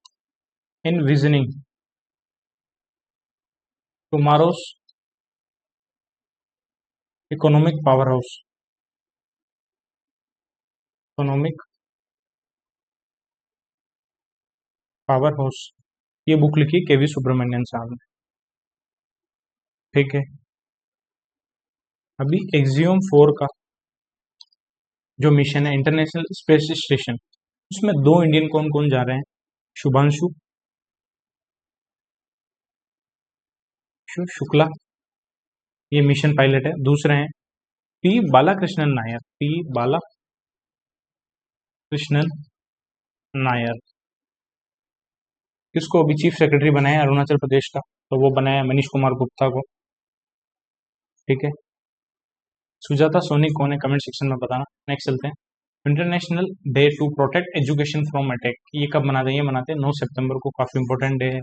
in visioning tomorrow's economic power house. Economic power house ये बुक लिखी केवी सुब्रमण्यन साहब ने। ठीक है, अभी एक्सियोम 4 का जो मिशन है इंटरनेशनल स्पेस स्टेशन, उसमें 2 इंडियन कौन कौन जा रहे हैं? शुभांशु हिमांशु शुक्ला, ये मिशन पायलट है। दूसरे हैं पी बालाकृष्णन नायर, पी बालाकृष्णन नायर, किसको अभी चीफ सेक्रेटरी बनाया अरुणाचल प्रदेश का, तो वो बनाया मनीष कुमार गुप्ता को। ठीक है, सुजाता सोनी कौन है, कमेंट सेक्शन में बताना। नेक्स्ट चलते हैं, international day to protect education from attack, ये कब मनाते हैं, ये मनाते हैं 9 सितंबर को, काफी इंपॉर्टेंट डे है।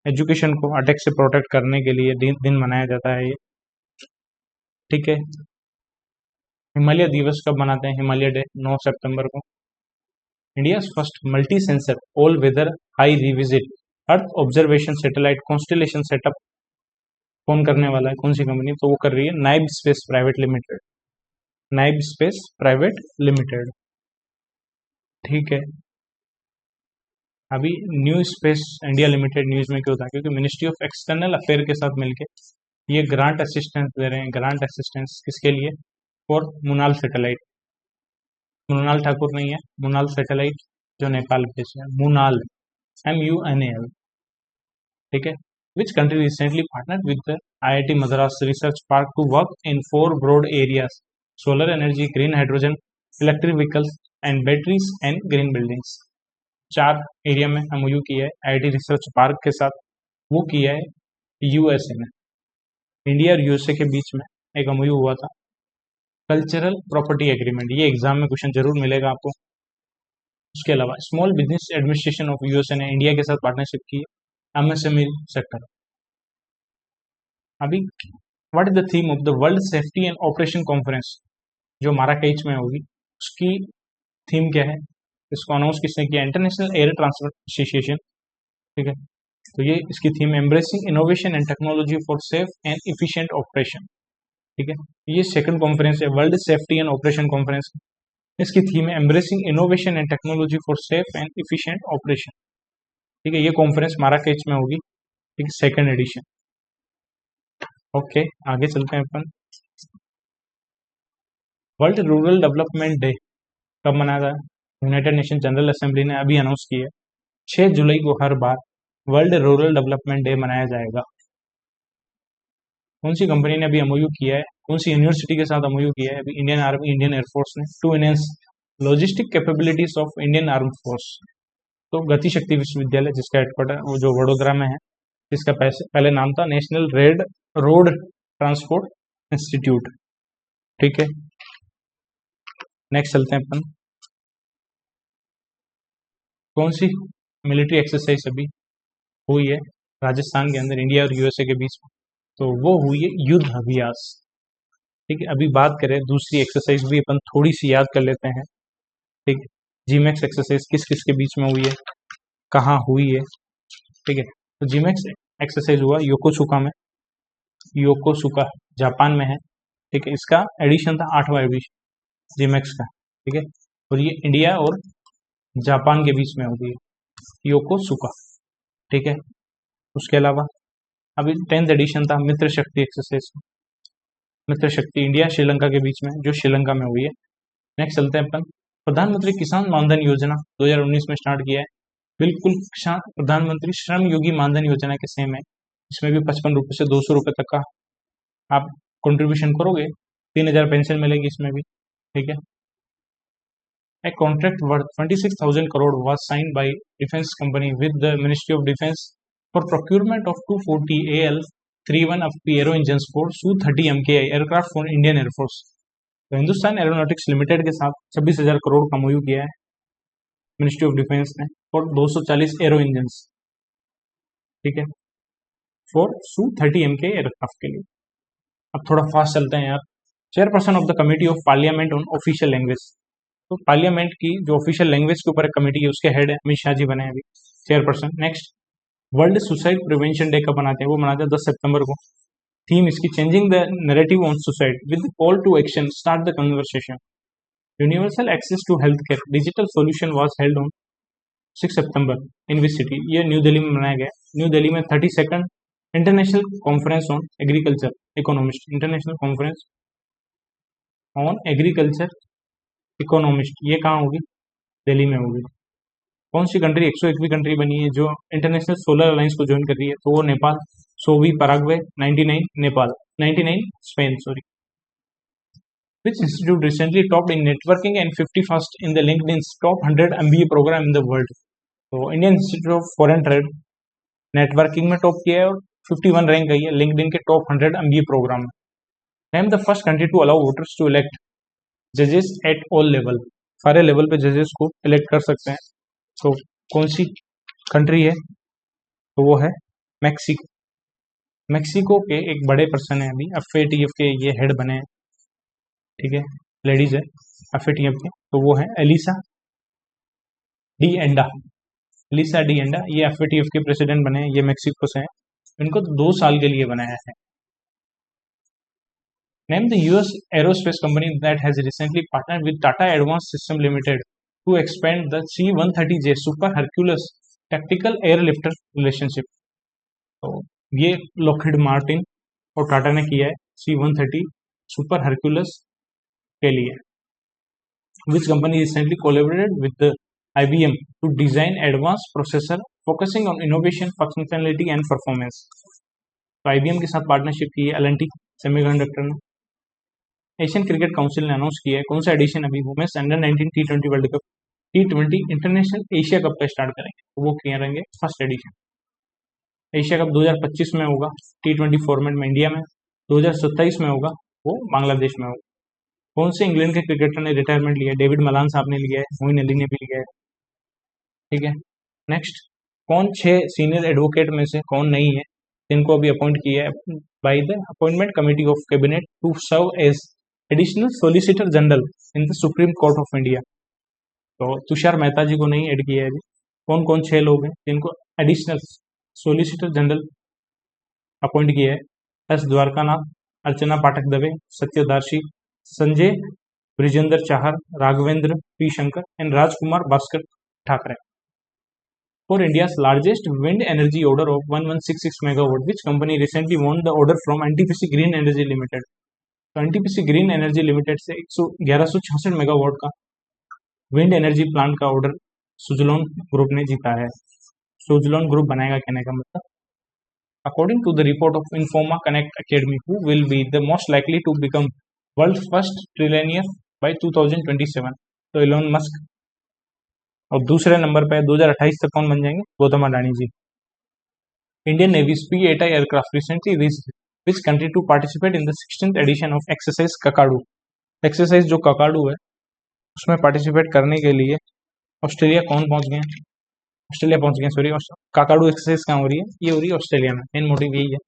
एजुकेशन को अटैक से प्रोटेक्ट करने के लिए दिन मनाया जाता है ये। ठीक है, हिमालय दिवस कब मनाते हैं, हिमालय डे 9 सितंबर को। India first multi sensor all weather high revisit earth observation satellite constellation setup कौन करने वाला है, कौन सी कंपनी, तो वो कर रही है Nibe space private limited, Nibe space private limited. ठीक है, अभी new space India limited news में क्यों था, क्योंकि मिनिस्ट्री ऑफ एक्सटर्नल अफेयर के साथ मिलकर ये ग्रांट असिस्टेंस दे रहे हैं। ग्रांट असिस्टेंस किसके लिए, फॉर मुनाल सैटेलाइट, मुनाल ठाकुर नहीं है, मुनाल सैटेलाइट जो नेपाल बेस है, मुनाल, MUNAL। ठीक है, which country recently partner with the IIT Madras research park to work in 4 broad areas, solar energy, green hydrogen, electric vehicles and batteries and green buildings. 4 area में MOU किया है IIT research park के साथ, वो किया है USA में। India और USA के बीच में एक MOU हुआ था, कल्चरल प्रॉपर्टी एग्रीमेंट, ये एग्जाम में क्वेश्चन जरूर मिलेगा आपको। उसके अलावा small business administration of USA ने इंडिया के साथ पार्टनरशिप की MSME सेक्टर। अभी what is the theme of the world safety and operation conference जो माराकेच में होगी, उसकी थीम क्या है, इसको अनाउंस किसने किया, इंटरनेशनल एयर ट्रांसपोर्ट एसोसिएशन। ठीक है, तो ये इसकी theme embracing innovation and technology for safe and efficient operation. ठीक है, ये सेकंड कॉन्फ्रेंस है world safety and operation conference, इसकी थीम है embracing innovation and technology for safe and efficient operation. ठीक है, ये कॉन्फ्रेंस माराकेच में होगी। ठीक है, सेकंड एडिशन। ओके, आगे चलते हैं अपन। वर्ल्ड रूरल डेवलपमेंट डे कब मनाया था, यूनाइटेड नेशन जनरल असेंबली ने अभी अनाउंस किया है 6 जुलाई को हर बार वर्ल्ड रूरल डेवलपमेंट डे मनाया जाएगा। कौन सी कंपनी ने अभी MOU किया है, कौन सी यूनिवर्सिटी के साथ MOU किया है, अभी इंडियन आर्मी, इंडियन एयरफोर्स ने, to enhance logistic capabilities of Indian arm force. तो गति शक्ति विश्वविद्यालय जिसका हेडक्वार्टर वो जो वडोदरा में है, जिसका पहले नाम था नेशनल रोड ट्रांसपोर्ट इंस्टीट्यूट। ठीक है, नेक्स्ट चलते हैं अपन, कौन सी मिलिट्री एक्सरसाइज अभी हुई है राजस्थान के अंदर इंडिया और USA के बीच में, तो वो हुई है युद्ध अभ्यास। ठीक है, अभी बात करें दूसरी एक्सरसाइज भी अपन थोड़ी सी याद कर लेते हैं। ठीक है, जीमैक्स एक्सरसाइज किस किस के बीच में हुई है, कहाँ हुई है। ठीक है, तो जीमैक्स एक्सरसाइज हुआ योकोसुका में, योकोसुका जापान में है। ठीक है, इसका एडिशन था 8वां एडिशन जीमैक्स का। ठीक है, और ये इंडिया और जापान के बीच में होती है योकोसुका। ठीक है, उसके अलावा अभी 10th एडिशन था मित्र शक्ति एक्सरसाइज, मित्र शक्ति इंडिया श्रीलंका के बीच में, जो श्रीलंका में हुई है। नेक्स्ट चलते हैं अपन, प्रधानमंत्री किसान मानधन योजना 2019 में स्टार्ट किया है, बिल्कुल प्रधानमंत्री श्रम योगी मानधन योजना के सेम है, इसमें भी 55 रुपये से 200 रुपये तक का आप कंट्रीब्यूशन करोगे, 3000 पेंशन मिलेगी इसमें भी। ठीक है, A contract worth 26,000 crore was signed by defense company with the Ministry of Defense for procurement of 240 AL-31 FP aero engines for Su-30 MKI aircraft for Indian Air Force। तो Hindustan aeronautics limited के साथ 26,000 करोड़ का MOU किया है ministry of defence ने for 240 arrow engine. ठीक है, for Su-30 MKI aircraft के लिए। अब थोड़ा फास्ट चलते हैं यार। Chairperson of the committee of parliament on official language, तो पार्लियामेंट की जो ऑफिशियल लैंग्वेज के ऊपर एक कमेटी है उसके हेड है अमित शाह जी बने हैं अभी chairperson. Next, world suicide prevention day कब मनाते हैं, वो मनाते हैं 10 सितंबर को। थीम इसकी changing the narrative on suicide with call to action start the conversation. Universal access to health care digital solution was held on 6 सितंबर इन विच सिटी, ये न्यू दिल्ली में मनाया गया। न्यू दिल्ली में 32nd international conference on agriculture economist, international conference on agriculture economist, ये कहाँ होगी, दिल्ली में होगी। कौन सी कंट्री 101वीं कंट्री बनी है जो इंटरनेशनल सोलर अलायंस को ज्वाइन कर रही है, तो वो नेपाल सोवी Paraguay, 99 Nepal, 99 Spain, sorry. Which institute recently topped in networking and 51st in the LinkedIn's top 100 MBA program in the world? तो Indian institute of foreign trade networking में टॉप किया है और 51 रैंक गई है लिंक्डइन के टॉप 100 MBA प्रोग्राम में. Name the first country to allow voters to elect जजेस एट ऑल लेवल. सारे लेवल पे जजेस को इलेक्ट कर सकते हैं. तो कौन सी कंट्री है? तो वो है मैक्सिको. मैक्सिको के एक बड़े पर्सन है, अभी एफएटीएफ के ये हेड बने हैं, ठीक है, लेडीज है एफएटीएफ के, तो वो है Elisa de Anda. Elisa de Anda ये एफएटीएफ के प्रेसिडेंट बने हैं, ये मैक्सिको से हैं. इनको 2 साल के लिए बनाया है. Name the US aerospace company that has recently partnered with Tata advance system limited to expand the C-130J super Hercules tactical airlifter relationship. तो ये लॉकहीड मार्टिन और टाटा ने किया है C-130 सुपर हरक्यूलस के लिए. विच company recently collaborated with the IBM to design advanced processor focusing on innovation, functionality and performance. तो IBM के साथ पार्टनरशिप की है एलएनटी सेमीकंडक्टर ने. एशियन क्रिकेट काउंसिल ने अनाउंस किया है कौन सा एडिशन अभी women's under 19 T20 world cup T20 international Asia cup का स्टार्ट करेंगे. तो वो करेंगे फर्स्ट एडिशन. एशिया कप 2025 में होगा T20 फॉर्मेट में इंडिया में, 2027 में होगा वो बांग्लादेश में होगा. कौन से इंग्लैंड के क्रिकेटर ने रिटायरमेंट लिया है? डेविड मलान साहब ने लिया है, मोइन अली ने भी लिया है, ठीक है. नेक्स्ट, कौन 6 सीनियर एडवोकेट में से कौन नहीं है जिनको अभी अपॉइंट किया है by the appointment committee of cabinet to serve as additional solicitor general in the supreme court of India? तो तुषार मेहता जी को नहीं ऐड किया है अभी. कौन कौन 6 लोग हैं जिनको एडिशनल सोलिसिटर जनरल अपॉइंट किया है? S Dwarakanath, Archana Pathak Dave, Satyadarshi, Sanjay Brijendra Chahar, Raghavendra P Shankar and Rajkumar Bhaskar Thackeray. For India's largest wind energy order of 1166 megawatt, which company recently won the order from NTPC Green Energy Limited? तो NTPC Green Energy Limited से 1166 मेगावाट का wind energy plant का order Suzlon group ने जीता है. Suzlon group बनाएगा कहने का मतलब. According to the report of Informa connect academy, who will be the most likely to become world first trillionaire by 2027? तो इलोन मस्क. और दूसरे नंबर पे 2028 तक कौन बन जाएंगे? Gautam Adani ji. Indian navy P-8I aircraft recently reached which country to participate in the 16th edition of exercise Kakadu? Exercise जो Kakadu है उसमें पार्टिसिपेट करने के लिए ऑस्ट्रेलिया कौन पहुंच गए? ऑस्ट्रेलिया पहुंच गए, सॉरी. काकाडू एक्सरसाइज कहाँ हो रही है? ये हो रही है ऑस्ट्रेलिया में. मेन मोटिव यही है.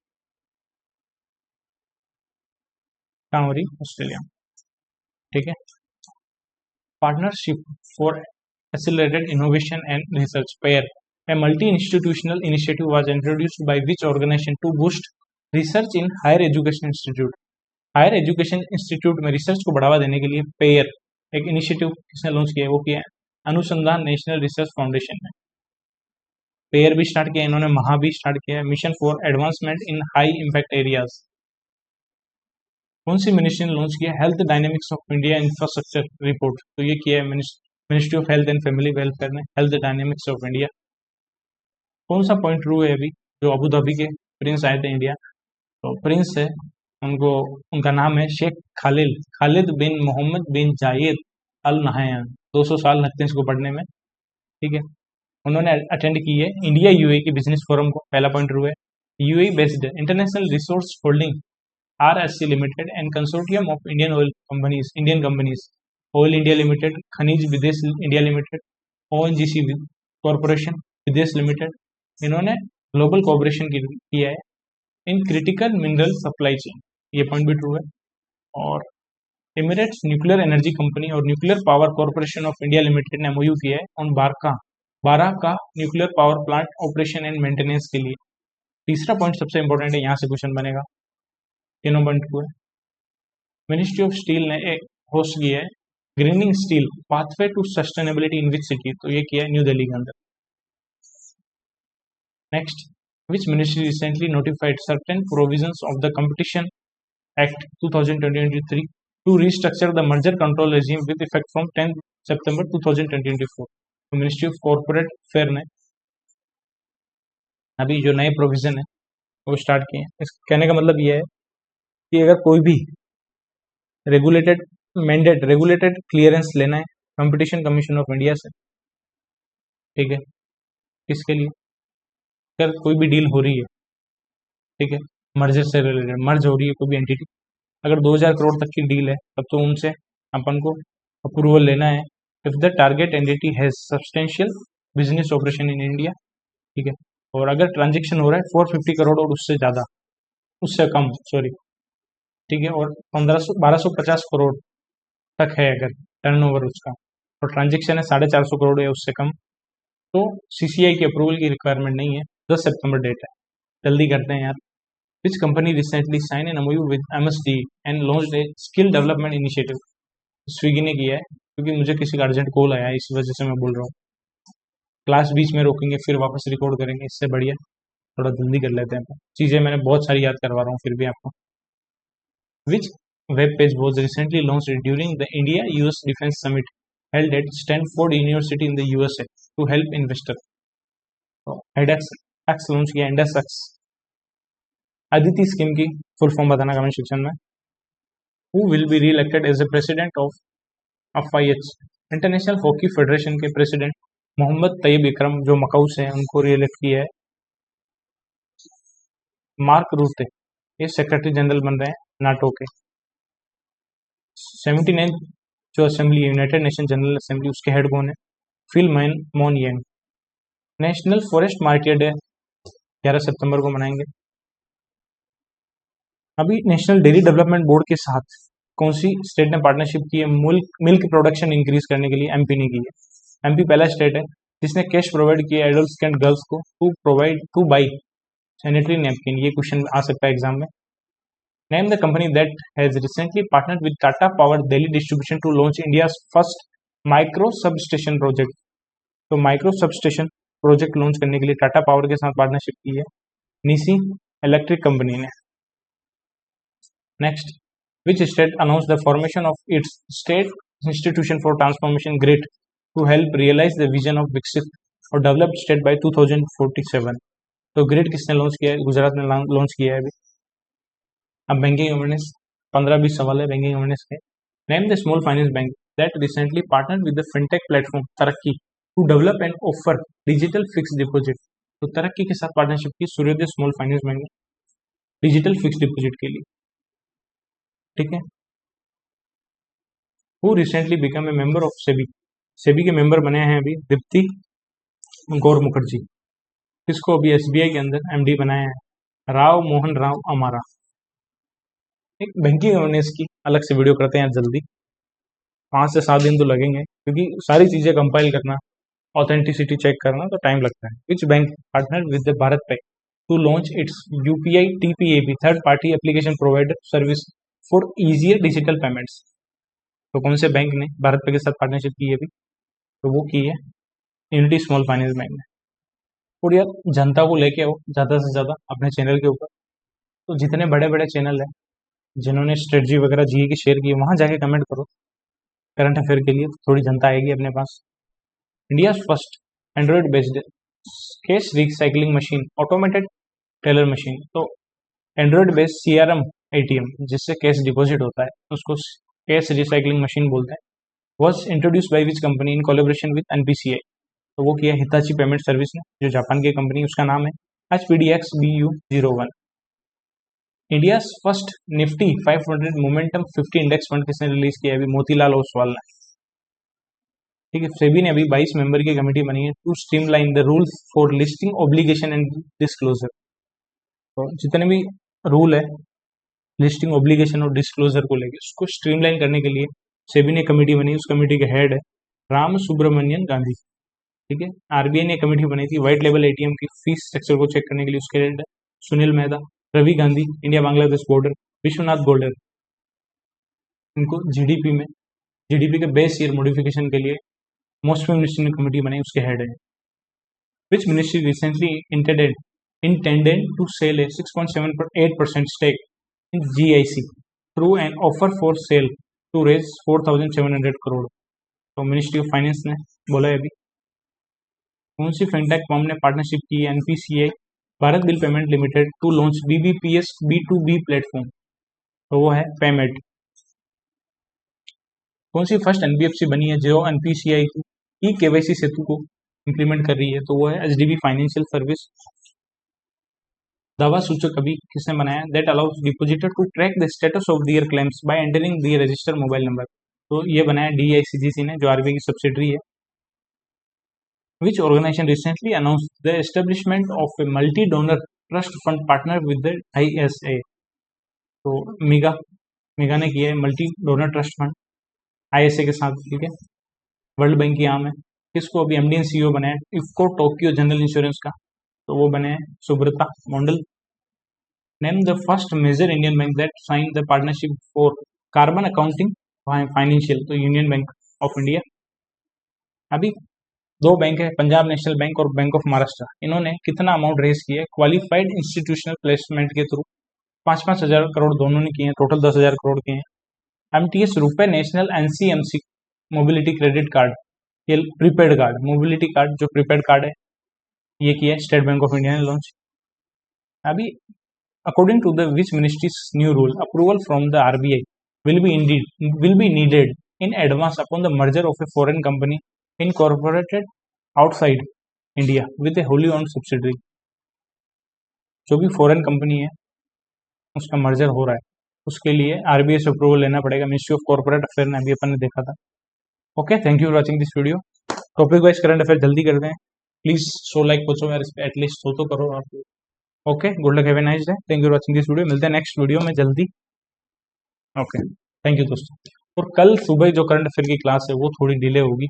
कहाँ हो रही? ऑस्ट्रेलिया में, ठीक है. Partnership for Accelerated Innovation and Research (PAIR), a multi-institutional initiative, was introduced by which organization to boost research in higher education institute? Higher education institute में रिसर्च को बढ़ावा देने के लिए पेयर एक इनिशिएटिव किसने लॉन्च किया है? वो किया है अनुसंधान नेशनल रिसर्च फाउंडेशन ने. पेयर भी स्टार्ट किया इन्होंने, महा भी स्टार्ट किया है, mission for advancement in high impact areas. कौन सी मिनिस्ट्री ने लॉन्च किया? Health dynamics of India infrastructure report. तो ये किया है ministry of health and family welfare ने, हेल्थ डायनेमिक्स ऑफ इंडिया. कौन सा पॉइंट ट्रू है अभी जो अबू धाबी के प्रिंस आए थे इंडिया? तो प्रिंस है उनको, उनका नाम है शेख खालिद बिन मोहम्मद बिन जायद अल नहयान. 200 साल लगते हैं इसको पढ़ने में, ठीक है. उन्होंने अटेंड की है इंडिया यूएई की बिजनेस फोरम को. पहला पॉइंट ट्रू है. UAE based international resource holding RSC limited and consortium of Indian companies oil India limited, खनिज विदेश इंडिया लिमिटेड, ONGC कॉरपोरेशन विदेश लिमिटेड, इन्होंने ग्लोबल कोऑपरेशन किया है in critical mineral supply chain. ये पॉइंट भी ट्रू है. और एमिरेट्स न्यूक्लियर एनर्जी कंपनी और nuclear power corporation of India limited ने MOU किया है ऑन बारह का nuclear power plant operation and maintenance के लिए. तीसरा पॉइंट सबसे इंपॉर्टेंट है, यहाँ से क्वेश्चन बनेगा. तीनों पॉइंट ट्रू है. मिनिस्ट्री ऑफ स्टील ने एक होस्ट किया है greening steel pathway to sustainability in which city? तो ये किया है न्यू दिल्ली के अंदर. Next, which ministry recently notified certain provisions of the competition act 2023 to restructure the merger control regime with effect from 10 September 2024? तो ministry of corporate affair ने अभी जो नए प्रोविजन है वो स्टार्ट किए हैं। इस कहने का मतलब ये है कि अगर कोई भी रेगुलेटेड रेगुलेटेड क्लियरेंस लेना है कंपटीशन कमीशन ऑफ इंडिया से, ठीक है, किसके लिए, अगर कोई भी डील हो रही है, ठीक है, मर्जर से रिलेटेड, मर्ज हो रही है कोई भी एंटिटी, अगर 2000 करोड़ तक की डील है तब तो उनसे अपन को अप्रूवल लेना है। If the target entity has substantial business operation in India, ठीक है, और अगर ट्रांजेक्शन हो रहा है 450 करोड़ और उससे ज़्यादा, उससे कम सॉरी, ठीक है, और 1250 करोड़ तक है अगर टर्नओवर उसका, और ट्रांजेक्शन है 450 करोड़ या उससे कम, तो सीसीआई की अप्रूवल की रिक्वायरमेंट नहीं है। 10 सितंबर डेट है, जल्दी करते हैं यार। Which company recently sign an MOU with MSD and launched a skill development initiative. Swiggy ने किया है, क्योंकि मुझे किसी का अर्जेंट कॉल आया है, इस वजह से मैं बोल रहा हूँ। क्लास बीच में रोकेंगे फिर वापस रिकॉर्ड करेंगे, इससे बढ़िया थोड़ा जल्दी कर लेते हैं। चीज़ें मैंने बहुत सारी याद करवा रहा हूँ फिर भी आपको। Which web page was recently launched during the India US defence summit held at Stanford University in the USA to help investor। तो एडेक्स एक्स लॉन्च किया, इंडेक्स एक्स। अदिति स्कीम की फुल फॉर्म बताना कमेंट सेक्शन में। Who will be reelected as a president of FIH, international hockey federation के president Mohammad Tayyab Ikram जो Macau से हैं उनको री इलेक्ट किया है। मार्क रूटे ये सेक्रेटरी जनरल बन रहे हैं नाटो के। 79 जो assembly United nation general assembly, उसके हेड कौन है, फिल मोन Young. National forest market day 11 सितंबर को मनाएंगे। अभी नेशनल डेयरी डेवलपमेंट बोर्ड के साथ कौन सी स्टेट ने पार्टनरशिप की है मिल्क प्रोडक्शन इंक्रीज करने के लिए? एमपी ने की है। एमपी पहला स्टेट है जिसने कैश प्रोवाइड किया एडल्ट्स एंड गर्ल्स को टू बाई सैनिटरी नैपकिन। ये क्वेश्चन आ सकता है एग्जाम में। Name the company that has recently partnered with Tata power Delhi distribution to launch India's first micro sub station project. तो micro sub station project launch करने के लिए टाटा पावर के साथ पार्टनरशिप की है निसी इलेक्ट्रिक कंपनी ने। Next, which state announce the formation of its state institution for transformation grid to help realise the vision of विकसित और डेवलप्ड स्टेट बाय 2047। तो ग्रिड किसने लॉन्च किया है? गुजरात ने लॉन्च किया है अभी। अब बैंकिंग अवेयरनेस 15-20 सवाल है बैंकिंग अवेयरनेस के। Name the small finance bank that recently partnered with the fintech platform Tarrakki to develop and offer digital fix deposit. तो तरक्की के साथ पार्टनरशिप की Suryoday small finance bank digital fix deposit के लिए, ठीक है। Who recently become a member of SEBI, SEBI के member बने हैं अभी दीप्ति गौर मुखर्जी। किसको अभी एसबीआई के अंदर एमडी बनाया है? राव मोहन राव अमारा। एक बैंकिंग अवेयरनेस की अलग से वीडियो करते हैं जल्दी, 5 से 7 दिन तो लगेंगे क्योंकि सारी चीज़ें कंपाइल करना, ऑथेंटिसिटी चेक करना तो टाइम लगता है। Which bank partner with the Bharat Pe to launch its UPI TPAP third party application provider service for easier digital payments. तो कौन से बैंक ने भारत पे के साथ पार्टनरशिप की है अभी? तो वो की है यूनिटी स्मॉल फाइनेंस बैंक ने। और यार जनता को लेके आओ ज़्यादा से ज़्यादा अपने चैनल के ऊपर। तो जितने बड़े बड़े चैनल हैं जिन्होंने स्ट्रेटजी वगैरह जी की शेयर की, वहाँ जाके कमेंट करो करंट अफेयर के लिए, तो थोड़ी जनता आएगी अपने पास। India first android based cash recycling machine automated teller machine. तो एंड्रॉइड बेस्ड CRM ATM जिससे कैश डिपॉजिट होता है उसको कैश रिसाइकलिंग मशीन बोलते हैं। Was introduce by which company in collaboration with NPCI। तो वो किया हिताची पेमेंट सर्विस ने, जो जापान की कंपनी, उसका नाम है HPDX-BU01। India first Nifty 500 momentum 50 index fund किसने रिलीज किया है? अभी मोतीलाल ओसवाल ने, ठीक है। सेबी ने अभी 22 मेंबर की कमेटी बनी है to streamline the rules for listing obligation and disclosure. तो जितने भी रूल है लिस्टिंग ऑब्लिगेशन और डिस्क्लोजर को लेकर उसको स्ट्रीमलाइन करने के लिए सेबी ने कमेटी बनी। उस कमेटी के हेड है राम सुब्रमण्यन गांधी, ठीक है। RBI ने कमेटी बनाई थी व्हाइट लेवल ATM की फीस स्ट्रक्चर को चेक करने के लिए, उसके हेड है सुनील मेहता। रवि गांधी इंडिया बांग्लादेश बॉर्डर, विश्वनाथ गोल्डर इनको जीडीपी के बेस ईयर मॉडिफिकेशन के लिए मॉस्को मिनिस्ट्री ने कमेटी बनाई, उसके हेड है। विच ministry recently intended to sell a 6.78% stake in GIC through an offer for sale to raise 4,700 crore. तो मिनिस्ट्री ऑफ फाइनेंस ने बोला है अभी। कौन सी फिनटेक फर्म ने पार्टनरशिप की है NPCI Bharat bill payment limited to launch BBPS B2B platform, तो वो है पेमेंट। कौन सी फर्स्ट एनबीएफसी बनी है जो एनपीसीआई की ई केवाईसी सेतु को इंप्लीमेंट कर रही है, तो वो है एचडीबी फाइनेंशियल सर्विस। दावा सूचक अभी किसने बनाया? That allows depositor to track the status of their claims by entering their register mobile number, तो ये बनाया डीआईसीजीसी ने, जो आरबीआई की सब्सिडरी है। Which organisation recently announce the establishment of a multi donor trust fund partner with the ISA, तो MIGA ने किया है multi donor trust fund ISA के साथ, ठीक है। वर्ल्ड बैंक की आम है। किसको अभी एमडी एंड सीईओ बनाया? इफको टोक्यो जनरल इंश्योरेंस का, तो वो बने Subrata Mandal. Name the first major Indian bank that sign the partnership for carbon accounting financial, तो यूनियन बैंक ऑफ इंडिया। अभी दो बैंक है, पंजाब नेशनल बैंक और बैंक ऑफ महाराष्ट्र, इन्होंने कितना अमाउंट रेज किया है क्वालिफाइड इंस्टीट्यूशनल प्लेसमेंट के थ्रू? 5,000 करोड़ दोनों ने किए हैं, टोटल 10,000 करोड़ के हैं। MTS RuPay national NCMC mobility credit card, ये प्रीपेड कार्ड, मोबिलिटी कार्ड जो प्रीपेड कार्ड है, ये किया है स्टेट बैंक ऑफ इंडिया ने लॉन्च। अभी according to the which ministries new rule approval from the RBI will be needed in advance upon the merger of a foreign company incorporated outside India with a wholly owned subsidiary। जो भी foreign company है उसका merger हो रहा है, उसके लिए RBI से अप्रूवल लेना पड़ेगा, मिनिस्ट्री ऑफ कॉर्पोरेट अफेयर ने अभी अपन ने देखा था। Okay, thank you for watching this video. Topic wise current affair जल्दी करते हैं, प्लीज 100 लाइक पहुंचो यार, इस पे एटलीस्ट 100 तो करो आप। Okay, good luck, have a nice day, thank you for watching this video, मिलते हैं नेक्स्ट वीडियो में जल्दी। ओके, थैंक यू दोस्तों। और कल सुबह जो करंट अफेयर की क्लास है वो थोड़ी डिले होगी,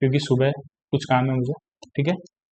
क्योंकि सुबह कुछ काम है मुझे, ठीक है।